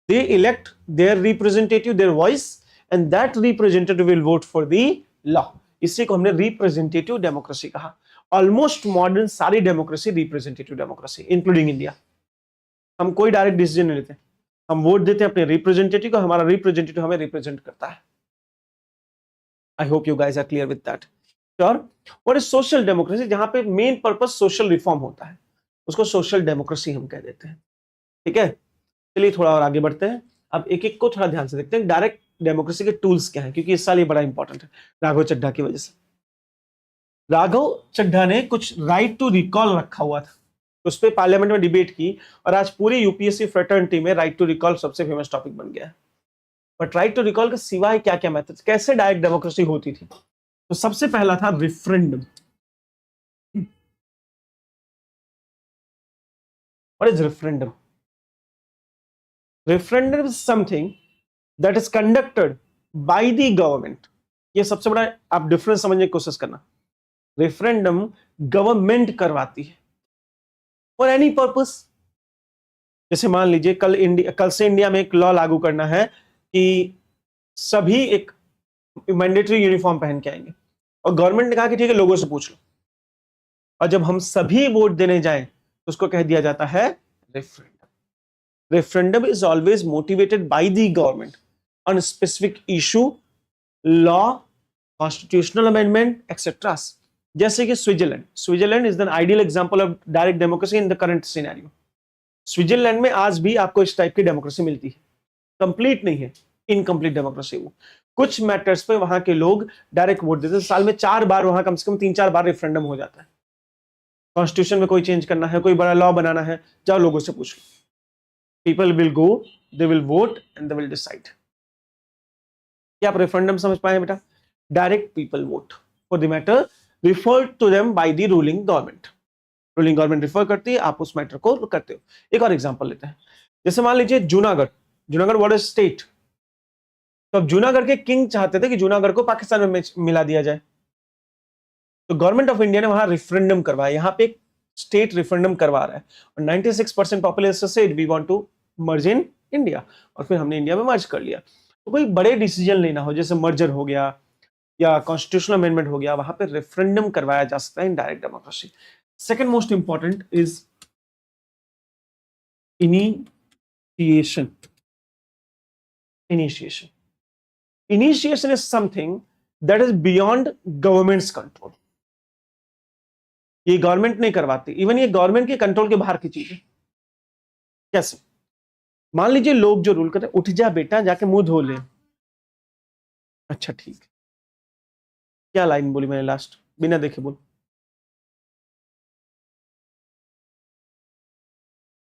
They elect their representative, their voice, and that representative will vote for the law. इसी को हमने representative democracy कहा। Almost modern सारी democracy representative democracy, including India. हम कोई direct decision नहीं लेते, हम वोट देते हैं अपने रिप्रेजेंटेटिव को, हमारा रिप्रेजेंटेटिव हमें रिप्रेजेंट करता है। I hope you guys are clear with that. और व्हाट इज सोशल डेमोक्रेसी? जहां पे मेन पर्पस सोशल रिफॉर्म होता है, उसको सोशल डेमोक्रेसी हम कह देते हैं। ठीक है, चलिए थोड़ा और आगे बढ़ते हैं। अब एक एक को थोड़ा ध्यान से देखते हैं। डायरेक्ट डेमोक्रेसी के टूल्स क्या हैं, क्योंकि इस साल ये बड़ा इंपॉर्टेंट है राघव चड्ढा की वजह से। राघव चड्ढा ने कुछ राइट टू रिकॉल रखा हुआ था, उस पर पार्लियामेंट में डिबेट की, और आज पूरी यूपीएससी फ्रेटर्निटी में राइट टू रिकॉल सबसे फेमस टॉपिक बन गया है। बट राइट टू रिकॉल के सिवाय क्या क्या मेथड, कैसे डायरेक्ट डेमोक्रेसी होती थी? तो सबसे पहला था referendum. What is referendum? Referendum is something that is conducted by the government. ये सबसे बड़ा आप डिफरेंस समझने की कोशिश करना। रेफरेंडम गवर्नमेंट करवाती है फॉर एनी पर्पस। जैसे मान लीजिए कल से इंडिया में एक लॉ लागू करना है कि सभी एक मैंडेटरी यूनिफॉर्म पहन के आएंगे, और गवर्नमेंट ने कहा कि ठीक है, लोगों से पूछ लो, और जब हम सभी वोट देने जाएं तो उसको कह दिया जाता है referendum. Referendum is always motivated by the government on specific issue law, constitutional amendment etcetera. जैसे कि Switzerland is the ideal example of direct democracy in the current scenario. Switzerland में आज भी आपको इस टाइप की डेमोक्रेसी मिलती है, कंप्लीट नहीं है, इनकम्प्लीट डेमोक्रेसी। वो कुछ मैटर्स पे वहां के लोग डायरेक्ट वोट देते हैं, साल में 4 बार वहां कम से कम 3-4 बार रेफरेंडम हो जाता है। कॉन्स्टिट्यूशन में कोई चेंज करना है, कोई बड़ा लॉ बनाना है, जाओ लोगों से पूछ लो, people will go, they will vote and they will decide. क्या आप रेफरेंडम समझ पाए बेटा? Direct people vote for the matter referred to them by the ruling government. Ruling government refer करती है, आप उस मैटर को करते हो। एक और एग्जांपल लेते हैं, जैसे मान लीजिए जूनागढ़ व्हाट इज स्टेट। तो अब जूनागढ़ के किंग चाहते थे कि जूनागढ़ को पाकिस्तान में मिला दिया जाए, तो गवर्नमेंट ऑफ इंडिया ने वहां रेफरेंडम करवाया, यहां पे एक स्टेट रेफरेंडम करवा रहा है और 96% population said we want to merge in India, और फिर हमने इंडिया में मर्ज कर लिया। तो कोई बड़े डिसीजन लेना हो, जैसे मर्जर हो गया या कॉन्स्टिट्यूशनल अमेंडमेंट हो गया, वहां पे रेफरेंडम करवाया जा सकता है in direct democracy. Second most important is initiation. Initiation is something that is beyond government's control. ये गवर्नमेंट नहीं करवाती, इवन ये गवर्नमेंट के कंट्रोल के बाहर की चीज है। कैसे? मान लीजिए लोग जो रूल करते हैं, उठ जा बेटा जाके मुंह धो ले। अच्छा ठीक, क्या लाइन बोली मैंने लास्ट, बिना देखे बोल,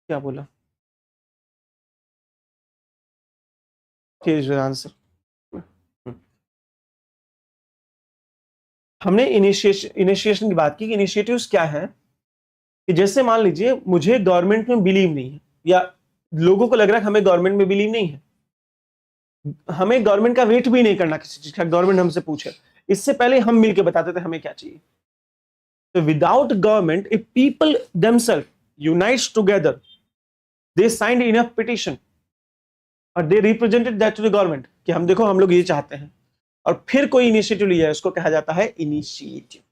क्या बोला? आंसर। हमने इनिशिएशन की बात की कि इनिशिएटिव्स क्या है, कि जैसे मान लीजिए मुझे गवर्नमेंट में बिलीव नहीं है, या लोगों को लग रहा है हमें गवर्नमेंट में बिलीव नहीं है, हमें गवर्नमेंट का वेट भी नहीं करना किसी चीज का, गवर्नमेंट हमसे पूछे, इससे पहले हम मिलकर बताते थे हमें क्या चाहिए। तो without government, if people themselves unites together, they signed enough petition और they represented that to the government कि हम देखो हम लोग ये चाहते हैं, और फिर कोई इनिशिएटिव लिया है, उसको कहा जाता है initiative.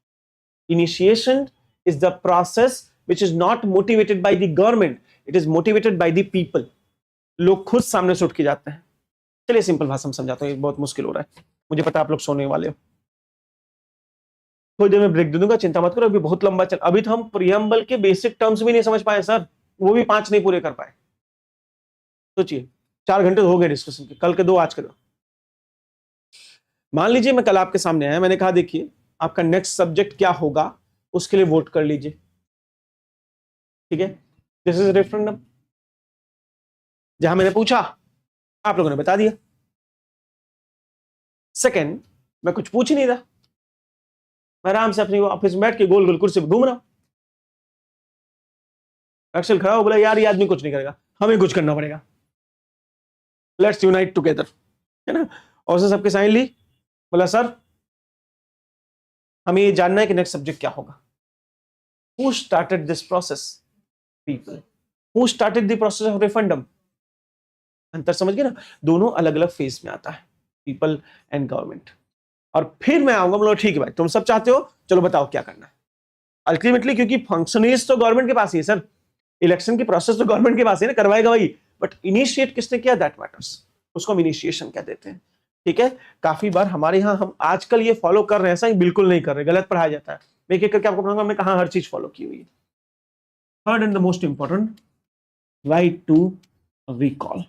Initiation is the process which is not motivated by the government, it is motivated by the people। लोग खुद सामने से उठ के जाते हैं। चलिए सिंपल भाषा में समझाता हूँ, बहुत मुश्किल हो रहा है, मुझे पता आप लोग सोने वाले हो, थोड़ी देर में ब्रेक दे दूंगा, चिंता मत करो, अभी बहुत लंबा चल, अभी तो हम प्रियम्बल के बेसिक टर्म्स भी नहीं समझ पाए सर, वो भी 5 नहीं पूरे कर पाए। सोचिए 4 घंटे हो गए डिस्कशन के, कल के 2, आज के 2। मान लीजिए मैं कल आपके सामने आया, मैंने कहा देखिए आपका नेक्स्ट सब्जेक्ट क्या होगा, उसके लिए वोट कर लीजिए, ठीक है, दिस इज रेफरेंडम। जहां मैंने पूछा आप लोगों ने बता दिया। सेकंड, मैं कुछ पूछ ही नहीं रहा, मैं आराम से अपनी ऑफिस में बैठ के गोल गोल कुर्सी पे घूम रहा हूं। अक्षल खड़ा हो बोला यार ये आदमी कुछ नहीं करेगा, हमें कुछ करना पड़ेगा, लेट्स यूनाइट टुगेदर, है ना। और उसने सबके साइन ली, बोला सर हमें ये जानना है कि नेक्स्ट सब्जेक्ट क्या होगा। Who started this process? People. Who started the process of referendum? अंतर समझ गए ना, दोनों अलग अलग फेज में आता है, पीपल एंड गवर्नमेंट। और फिर मैं आऊंगा, बोलो ठीक है भाई तुम सब चाहते हो, चलो बताओ क्या करना है। अल्टीमेटली क्योंकि फंक्शनरीज तो गवर्नमेंट के पास ही है सर, इलेक्शन की प्रोसेस तो गवर्नमेंट के पास है ना, करवाएगा वही, बट इनिशिएट किसने किया, दैट मैटर्स, उसको हम इनिशिएशन कह देते हैं। ठीक है, काफी बार हमारे यहाँ हम आजकल ये फॉलो कर रहे हैं, ऐसा बिल्कुल नहीं कर रहे, गलत पढ़ाया जाता है। मैं एक एक करके आपको पढ़ाऊंगा, मैं कहाँ हर चीज फॉलो की हुई है। Third and the most important, right to recall,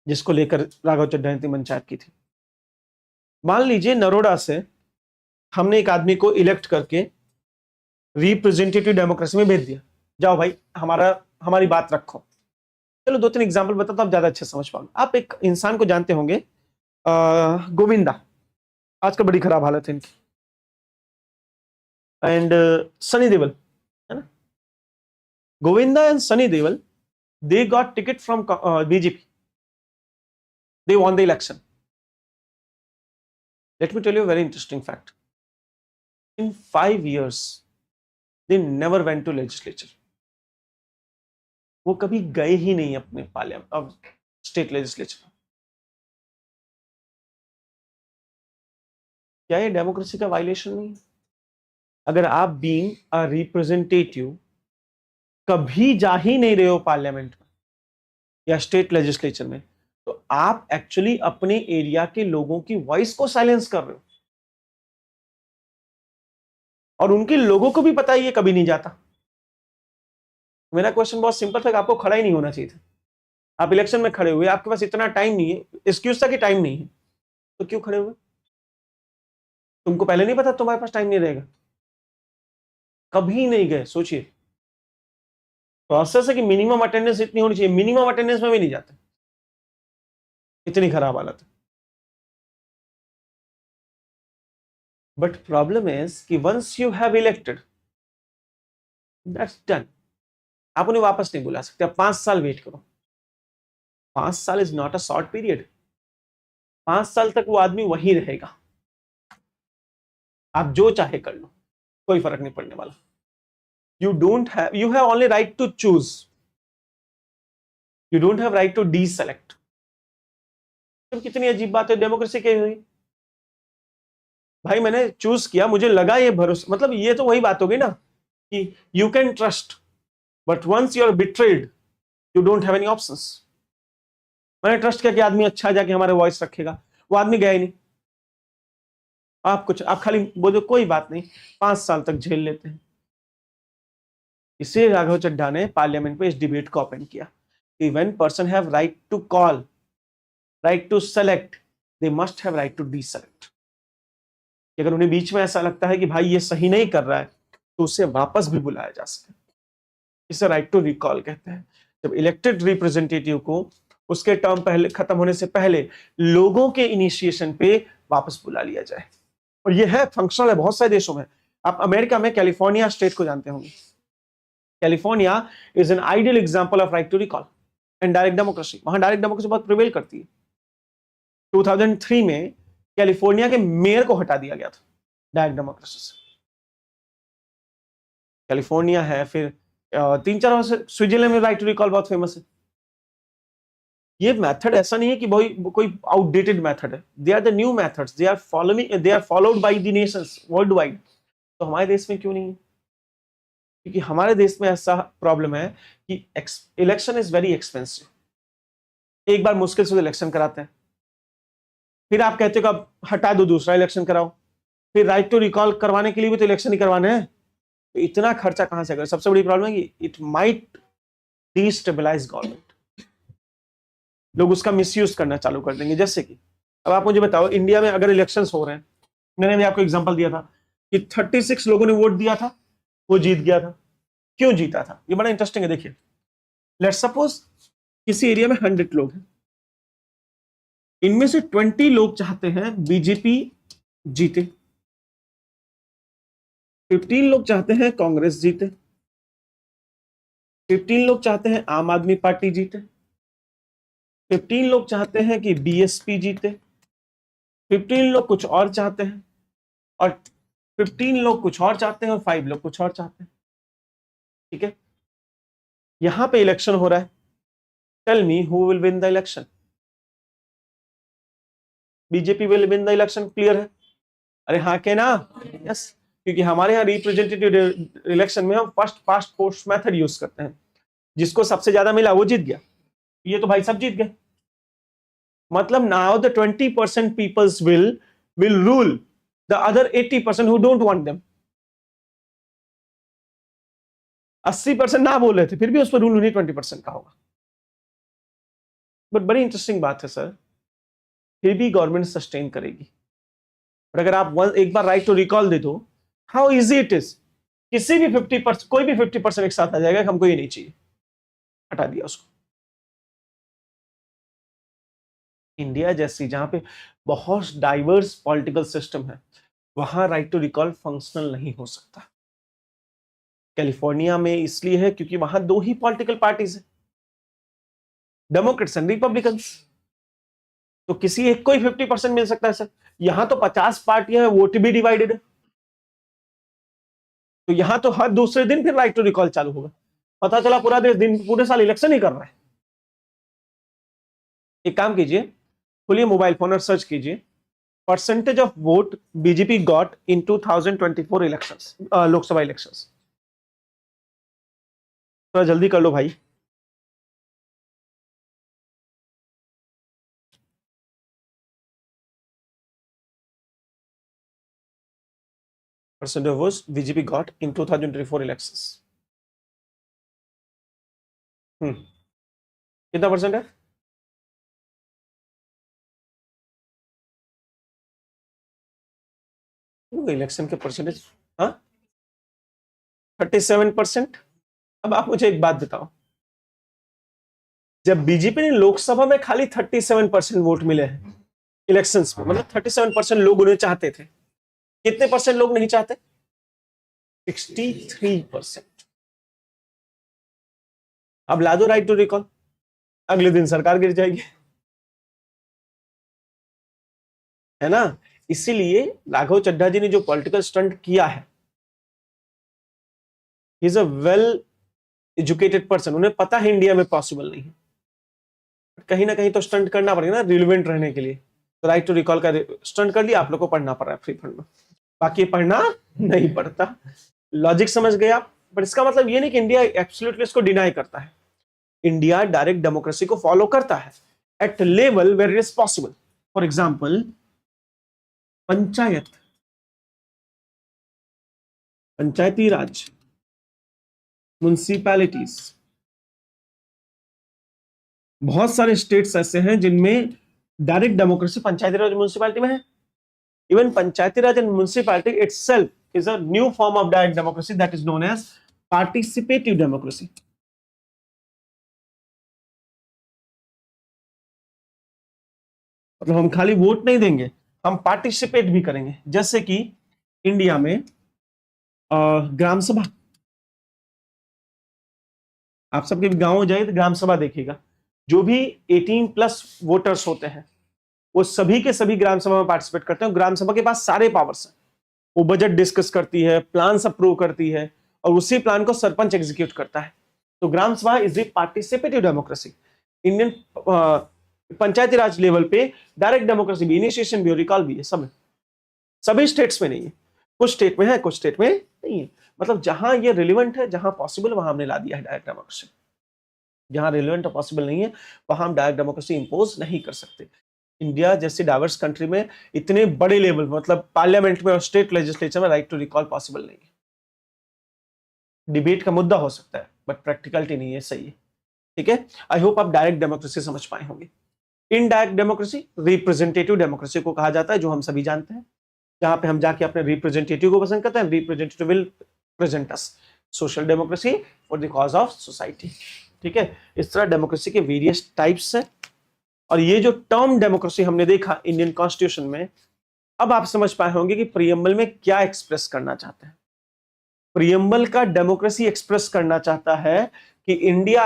जिसको लेकर राघव चड्ढा ने पंचायत की थी। मान लीजिए नरोडा से हमने एक आदमी को इलेक्ट करके रिप्रेजेंटेटिव डेमोक्रेसी में भेज दिया, जाओ भाई हमारी बात रखो। चलो 2-3 एग्जांपल बताओ तो आप ज्यादा अच्छे समझ पाओगे। आप एक इंसान को जानते होंगे, गोविंदा, आजकल बड़ी खराब हालत है इनकी, एंड सनी देओल, है ना। Govinda and Sunny Deol, they got ticket from BJP, they won the election. Let me tell you a very interesting fact. In 5 years they never went to legislature, वो कभी गए ही नहीं अपने पार्लियामेंट अब स्टेट लेजिस्लेचर। क्या ये डेमोक्रेसी का वायलेशन नहीं? अगर आप बीइंग अ रिप्रेजेंटेटिव कभी जा ही नहीं रहे हो पार्लियामेंट में या स्टेट लेजिस्लेचर में, तो आप एक्चुअली अपने एरिया के लोगों की वॉइस को साइलेंस कर रहे हो, और उनके लोगों को भी पता है ये कभी नहीं जाता। मेरा क्वेश्चन बहुत सिंपल था कि आपको खड़ा ही नहीं होना चाहिए था। आप इलेक्शन में खड़े हुए, आपके पास इतना टाइम नहीं है, एक्सक्यूज था कि टाइम नहीं है, तो क्यों खड़े हुए? तुमको पहले नहीं पता तुम्हारे पास टाइम नहीं रहेगा? कभी नहीं गए। सोचिए, प्रोसेस है कि मिनिमम अटेंडेंस इतनी होनी चाहिए, मिनिमम अटेंडेंस में भी नहीं जाते, इतनी खराब हालत है। बट प्रॉब्लम इज कि once you have elected, that's done. आप उन्हें वापस नहीं बुला सकते। आप 5 साल वेट करो। 5 साल is not a short period. 5 साल तक वो आदमी वही रहेगा, आप जो चाहे कर लो, कोई फर्क नहीं पड़ने वाला। You have only right to choose, you don't have right to deselect. कितनी अजीब बात है, डेमोक्रेसी क्या हुई भाई? मैंने चूज किया, मुझे लगा ये भरोसा, मतलब ये तो वही बात होगी ना कि you can trust, but once you are betrayed, you don't have any options. मैंने ट्रस्ट किया कि आदमी अच्छा जाके हमारे वॉइस रखेगा, वो आदमी गया ही नहीं। आप खाली बोलो कोई बात नहीं, 5 साल तक झेल लेते हैं। इसलिए राघव चड्ढा ने पार्लियामेंट में इस डिबेट को ओपन किया कि when person have right to call, right to select, they must have right to deselect. अगर उन्हें बीच में ऐसा लगता है कि भाई ये सही नहीं कर रहा है, तो उसे वापस भी बुलाया जा सके। इसे राइट टू रिकॉल कहते हैं। जब इलेक्टेड रिप्रेजेंटेटिव को उसके टर्म पहले खत्म होने से पहले लोगों के इनिशिएशन पे वापस बुला लिया जाए। और ये है फंक्शनल है बहुत सारे देशों में। आप अमेरिका में कैलिफोर्निया स्टेट को जानते होंगे। California is an ideal example of right to recall and direct democracy. वहां डायरेक्ट डेमोक्रेसी बहुत प्रिवेल करती है। 2003 में कैलिफोर्निया के मेयर को हटा दिया गया था डायरेक्ट डेमोक्रेसी से। कैलिफोर्निया है, फिर 3-4 वर्ष स्विट्जरलैंड में राइट टू रिकॉल बहुत फेमस है। ये मेथड ऐसा नहीं है कि कोई आउटडेटेड मेथड है। They are the new methods, they are followed by the nations worldwide. तो हमारे देश में क्यों नहीं है? क्योंकि हमारे देश में ऐसा प्रॉब्लम है कि इलेक्शन इज वेरी एक्सपेंसिव। एक बार मुश्किल से इलेक्शन कराते हैं, फिर आप कहते हो कि अब हटा दो, दूसरा इलेक्शन कराओ, फिर राइट टू रिकॉल करवाने के लिए भी तो इलेक्शन ही करवाने हैं। तो इतना खर्चा कहां से करें? सबसे बड़ी प्रॉब्लम है कि इट माइट डिस्टेबलाइज गवर्नमेंट। लोग उसका मिसयूज करना चालू कर देंगे। जैसे कि अब आप मुझे बताओ, इंडिया में अगर इलेक्शंस हो रहे हैं, मैंने भी आपको एग्जांपल दिया था कि 36 लोगों ने वोट दिया था, वो जीत गया था। क्यों जीता था? ये बड़ा इंटरेस्टिंग है। देखिए, लेट्स सपोज किसी एरिया में 100 लोग हैं, इनमें से 20 लोग चाहते हैं बीजेपी जीते, 15 लोग चाहते हैं कांग्रेस जीते, 15 लोग चाहते हैं आम आदमी पार्टी जीते, 15 लोग चाहते हैं कि बीएसपी जीते, 15 लोग कुछ और चाहते हैं, और 15 लोग कुछ और चाहते हैं, और 5 लोग कुछ और चाहते हैं। ठीक है, यहां पे इलेक्शन हो रहा है। Tell me who will win the election? BJP will win the election, clear है? अरे हाँ के ना? यस। क्योंकि हमारे यहाँ रिप्रेजेंटेटिव इलेक्शन में हम first past post method use करते हैं। जिसको सबसे ज्यादा मिला वो जीत गया। ये तो भाई सब जीत गए। मतलब now the 20% peoples will rule the other 80% who don't want them. 80% ना बोल रहे थे, फिर भी उस पर रूल उन्हीं 20% का होगा। बट बड़ी इंटरेस्टिंग बात है सर, फिर भी गवर्नमेंट सस्टेन करेगी। और अगर आप एक बार राइट टू रिकॉल दे दो, हाउ इजी इट इज। किसी भी 50%, कोई भी 50% एक साथ आ जाएगा कि हमको ये नहीं चाहिए, हटा दिया उसको। इंडिया जैसी जहां पे बहुत डाइवर्स पॉलिटिकल सिस्टम है, वहां राइट टू रिकॉल फंक्शनल नहीं हो सकता। कैलिफोर्निया में इसलिए है क्योंकि वहां 2 ही पॉलिटिकल पार्टीज है, डेमोक्रेट्स एंड रिपब्लिकन्स। तो किसी एक को ही 50% मिल सकता है सर। यहां तो 50 पार्टियां हैं, वोट भी डिवाइडेड है। तो यहां तो हर दूसरे दिन फिर राइट टू रिकॉल चालू होगा। पता चला पूरा देश पूरे साल इलेक्शन ही कर रहा है। एक काम कीजिए, खोलिए मोबाइल फोन और सर्च कीजिए percentage of vote BJP got in 2024 elections, Lok Sabha elections. थोड़ा जल्दी कर लो भाई। percent of votes BJP got in 2024 elections. कितना परसेंट है? इलेक्शन के परसेंटेज, हाँ 37%। अब आप मुझे एक बात बताओ, जब बीजेपी ने लोकसभा में खाली 37% वोट मिले हैं इलेक्शंस में, मतलब 37% लोग उन्हें चाहते थे, कितने परसेंट लोग नहीं चाहते? 63%। अब ला दो राइट टू रिकॉल, अगले दिन सरकार गिर जाएगी, है ना। इसीलिए राघव चड्ढा जी ने जो पॉलिटिकल स्टंट किया है, he is a well educated person, उन्हें पता है इंडिया में पॉसिबल नहीं है, कहीं ना कहीं तो स्टंट करना पड़ेगा ना रिलेवेंट रहने के लिए। तो राइट टू रिकॉल का स्टंट कर लिया, आप लोग को पढ़ना पड़ रहा है फ्री फंड में, बाकी पढ़ना नहीं पड़ता। लॉजिक समझ गए आप? बट इसका मतलब ये नहीं कि इंडिया एब्सोल्युटली इसको डिनाई करता है। इंडिया डायरेक्ट डेमोक्रेसी को फॉलो करता है at level where it is possible. For example Panchayati Raj, municipalities, बहुत सारे स्टेट्स ऐसे हैं जिनमें direct democracy Panchayati Raj municipality में है। Even Panchayati Raj and municipality itself is a new form of direct democracy that is known as participative democracy. मतलब हम खाली वोट नहीं देंगे, हम पार्टिसिपेट भी करेंगे। जैसे कि इंडिया में ग्राम सभा, आप सबके गांव जाइए तो ग्राम सभा देखिएगा, जो भी 18+ वोटर्स होते हैं वो सभी के सभी ग्राम सभा में पार्टिसिपेट करते हैं। ग्राम सभा के पास सारे पावर्स हैं, वो बजट डिस्कस करती है, प्लान अप्रूव करती है, और उसी प्लान को सरपंच एग्जीक्यूट करता है। तो ग्राम सभा is the participative democracy. Indian Panchayati Raj level पे डायरेक्ट डेमोक्रेसी भी, इनिशिएशन भी और रिकॉल भी है, सब है। सभी स्टेट्स में नहीं है, कुछ स्टेट में है, कुछ स्टेट में नहीं है। मतलब जहां ये रिलेवेंट है, जहां पॉसिबल, वहां हमने ला दिया है डायरेक्ट डेमोक्रेसी। जहां रिलेवेंट और पॉसिबल नहीं है, वहां हम डायरेक्ट डेमोक्रेसी इंपोज नहीं कर सकते। इंडिया जैसे डाइवर्स कंट्री में इतने बड़े लेवल, मतलब पार्लियामेंट में और स्टेट लेजिस्लेचर में राइट टू रिकॉल पॉसिबल नहीं है। डिबेट का मुद्दा हो सकता है बट प्रैक्टिकलिटी नहीं है, सही है, ठीक है। आई होप आप डायरेक्ट डेमोक्रेसी समझ पाए होंगे। इनडायरेक्ट डेमोक्रेसी रिप्रेजेंटेटिव डेमोक्रेसी को कहा जाता है, जो हम सभी जानते हैं, जहां पे हम जाके अपने रिप्रेजेंटेटिव को पसंद करते हैं, representative will present us. Social democracy for the cause of society, ठीक है। इस तरह डेमोक्रेसी के वेरियस टाइप्स हैं। और ये जो टर्म डेमोक्रेसी हमने देखा इंडियन कॉन्स्टिट्यूशन में, अब आप समझ पाए होंगे कि प्रियम्बल में क्या एक्सप्रेस करना चाहते हैं। प्रियम्बल का डेमोक्रेसी एक्सप्रेस करना चाहता है कि India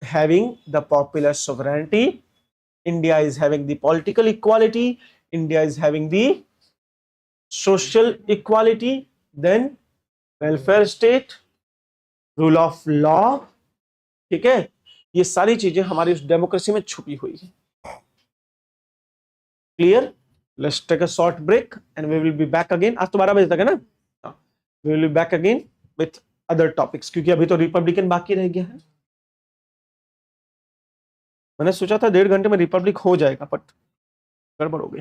having the popular sovereignty, India is having the political equality, India is having the social equality, then welfare state, rule of law, ठीक है। ये सारी चीजें हमारी उस डेमोक्रेसी में छुपी हुई है। Clear? Let's take a short break and we will be back again. आज तो 12 बजे तक है ना? We will be back again with other topics, क्योंकि अभी तो रिपब्लिकन बाकी रह गया है। मैंने सोचा था 1.5 घंटे में रिपब्लिक हो जाएगा, बट गड़बड़ हो गई।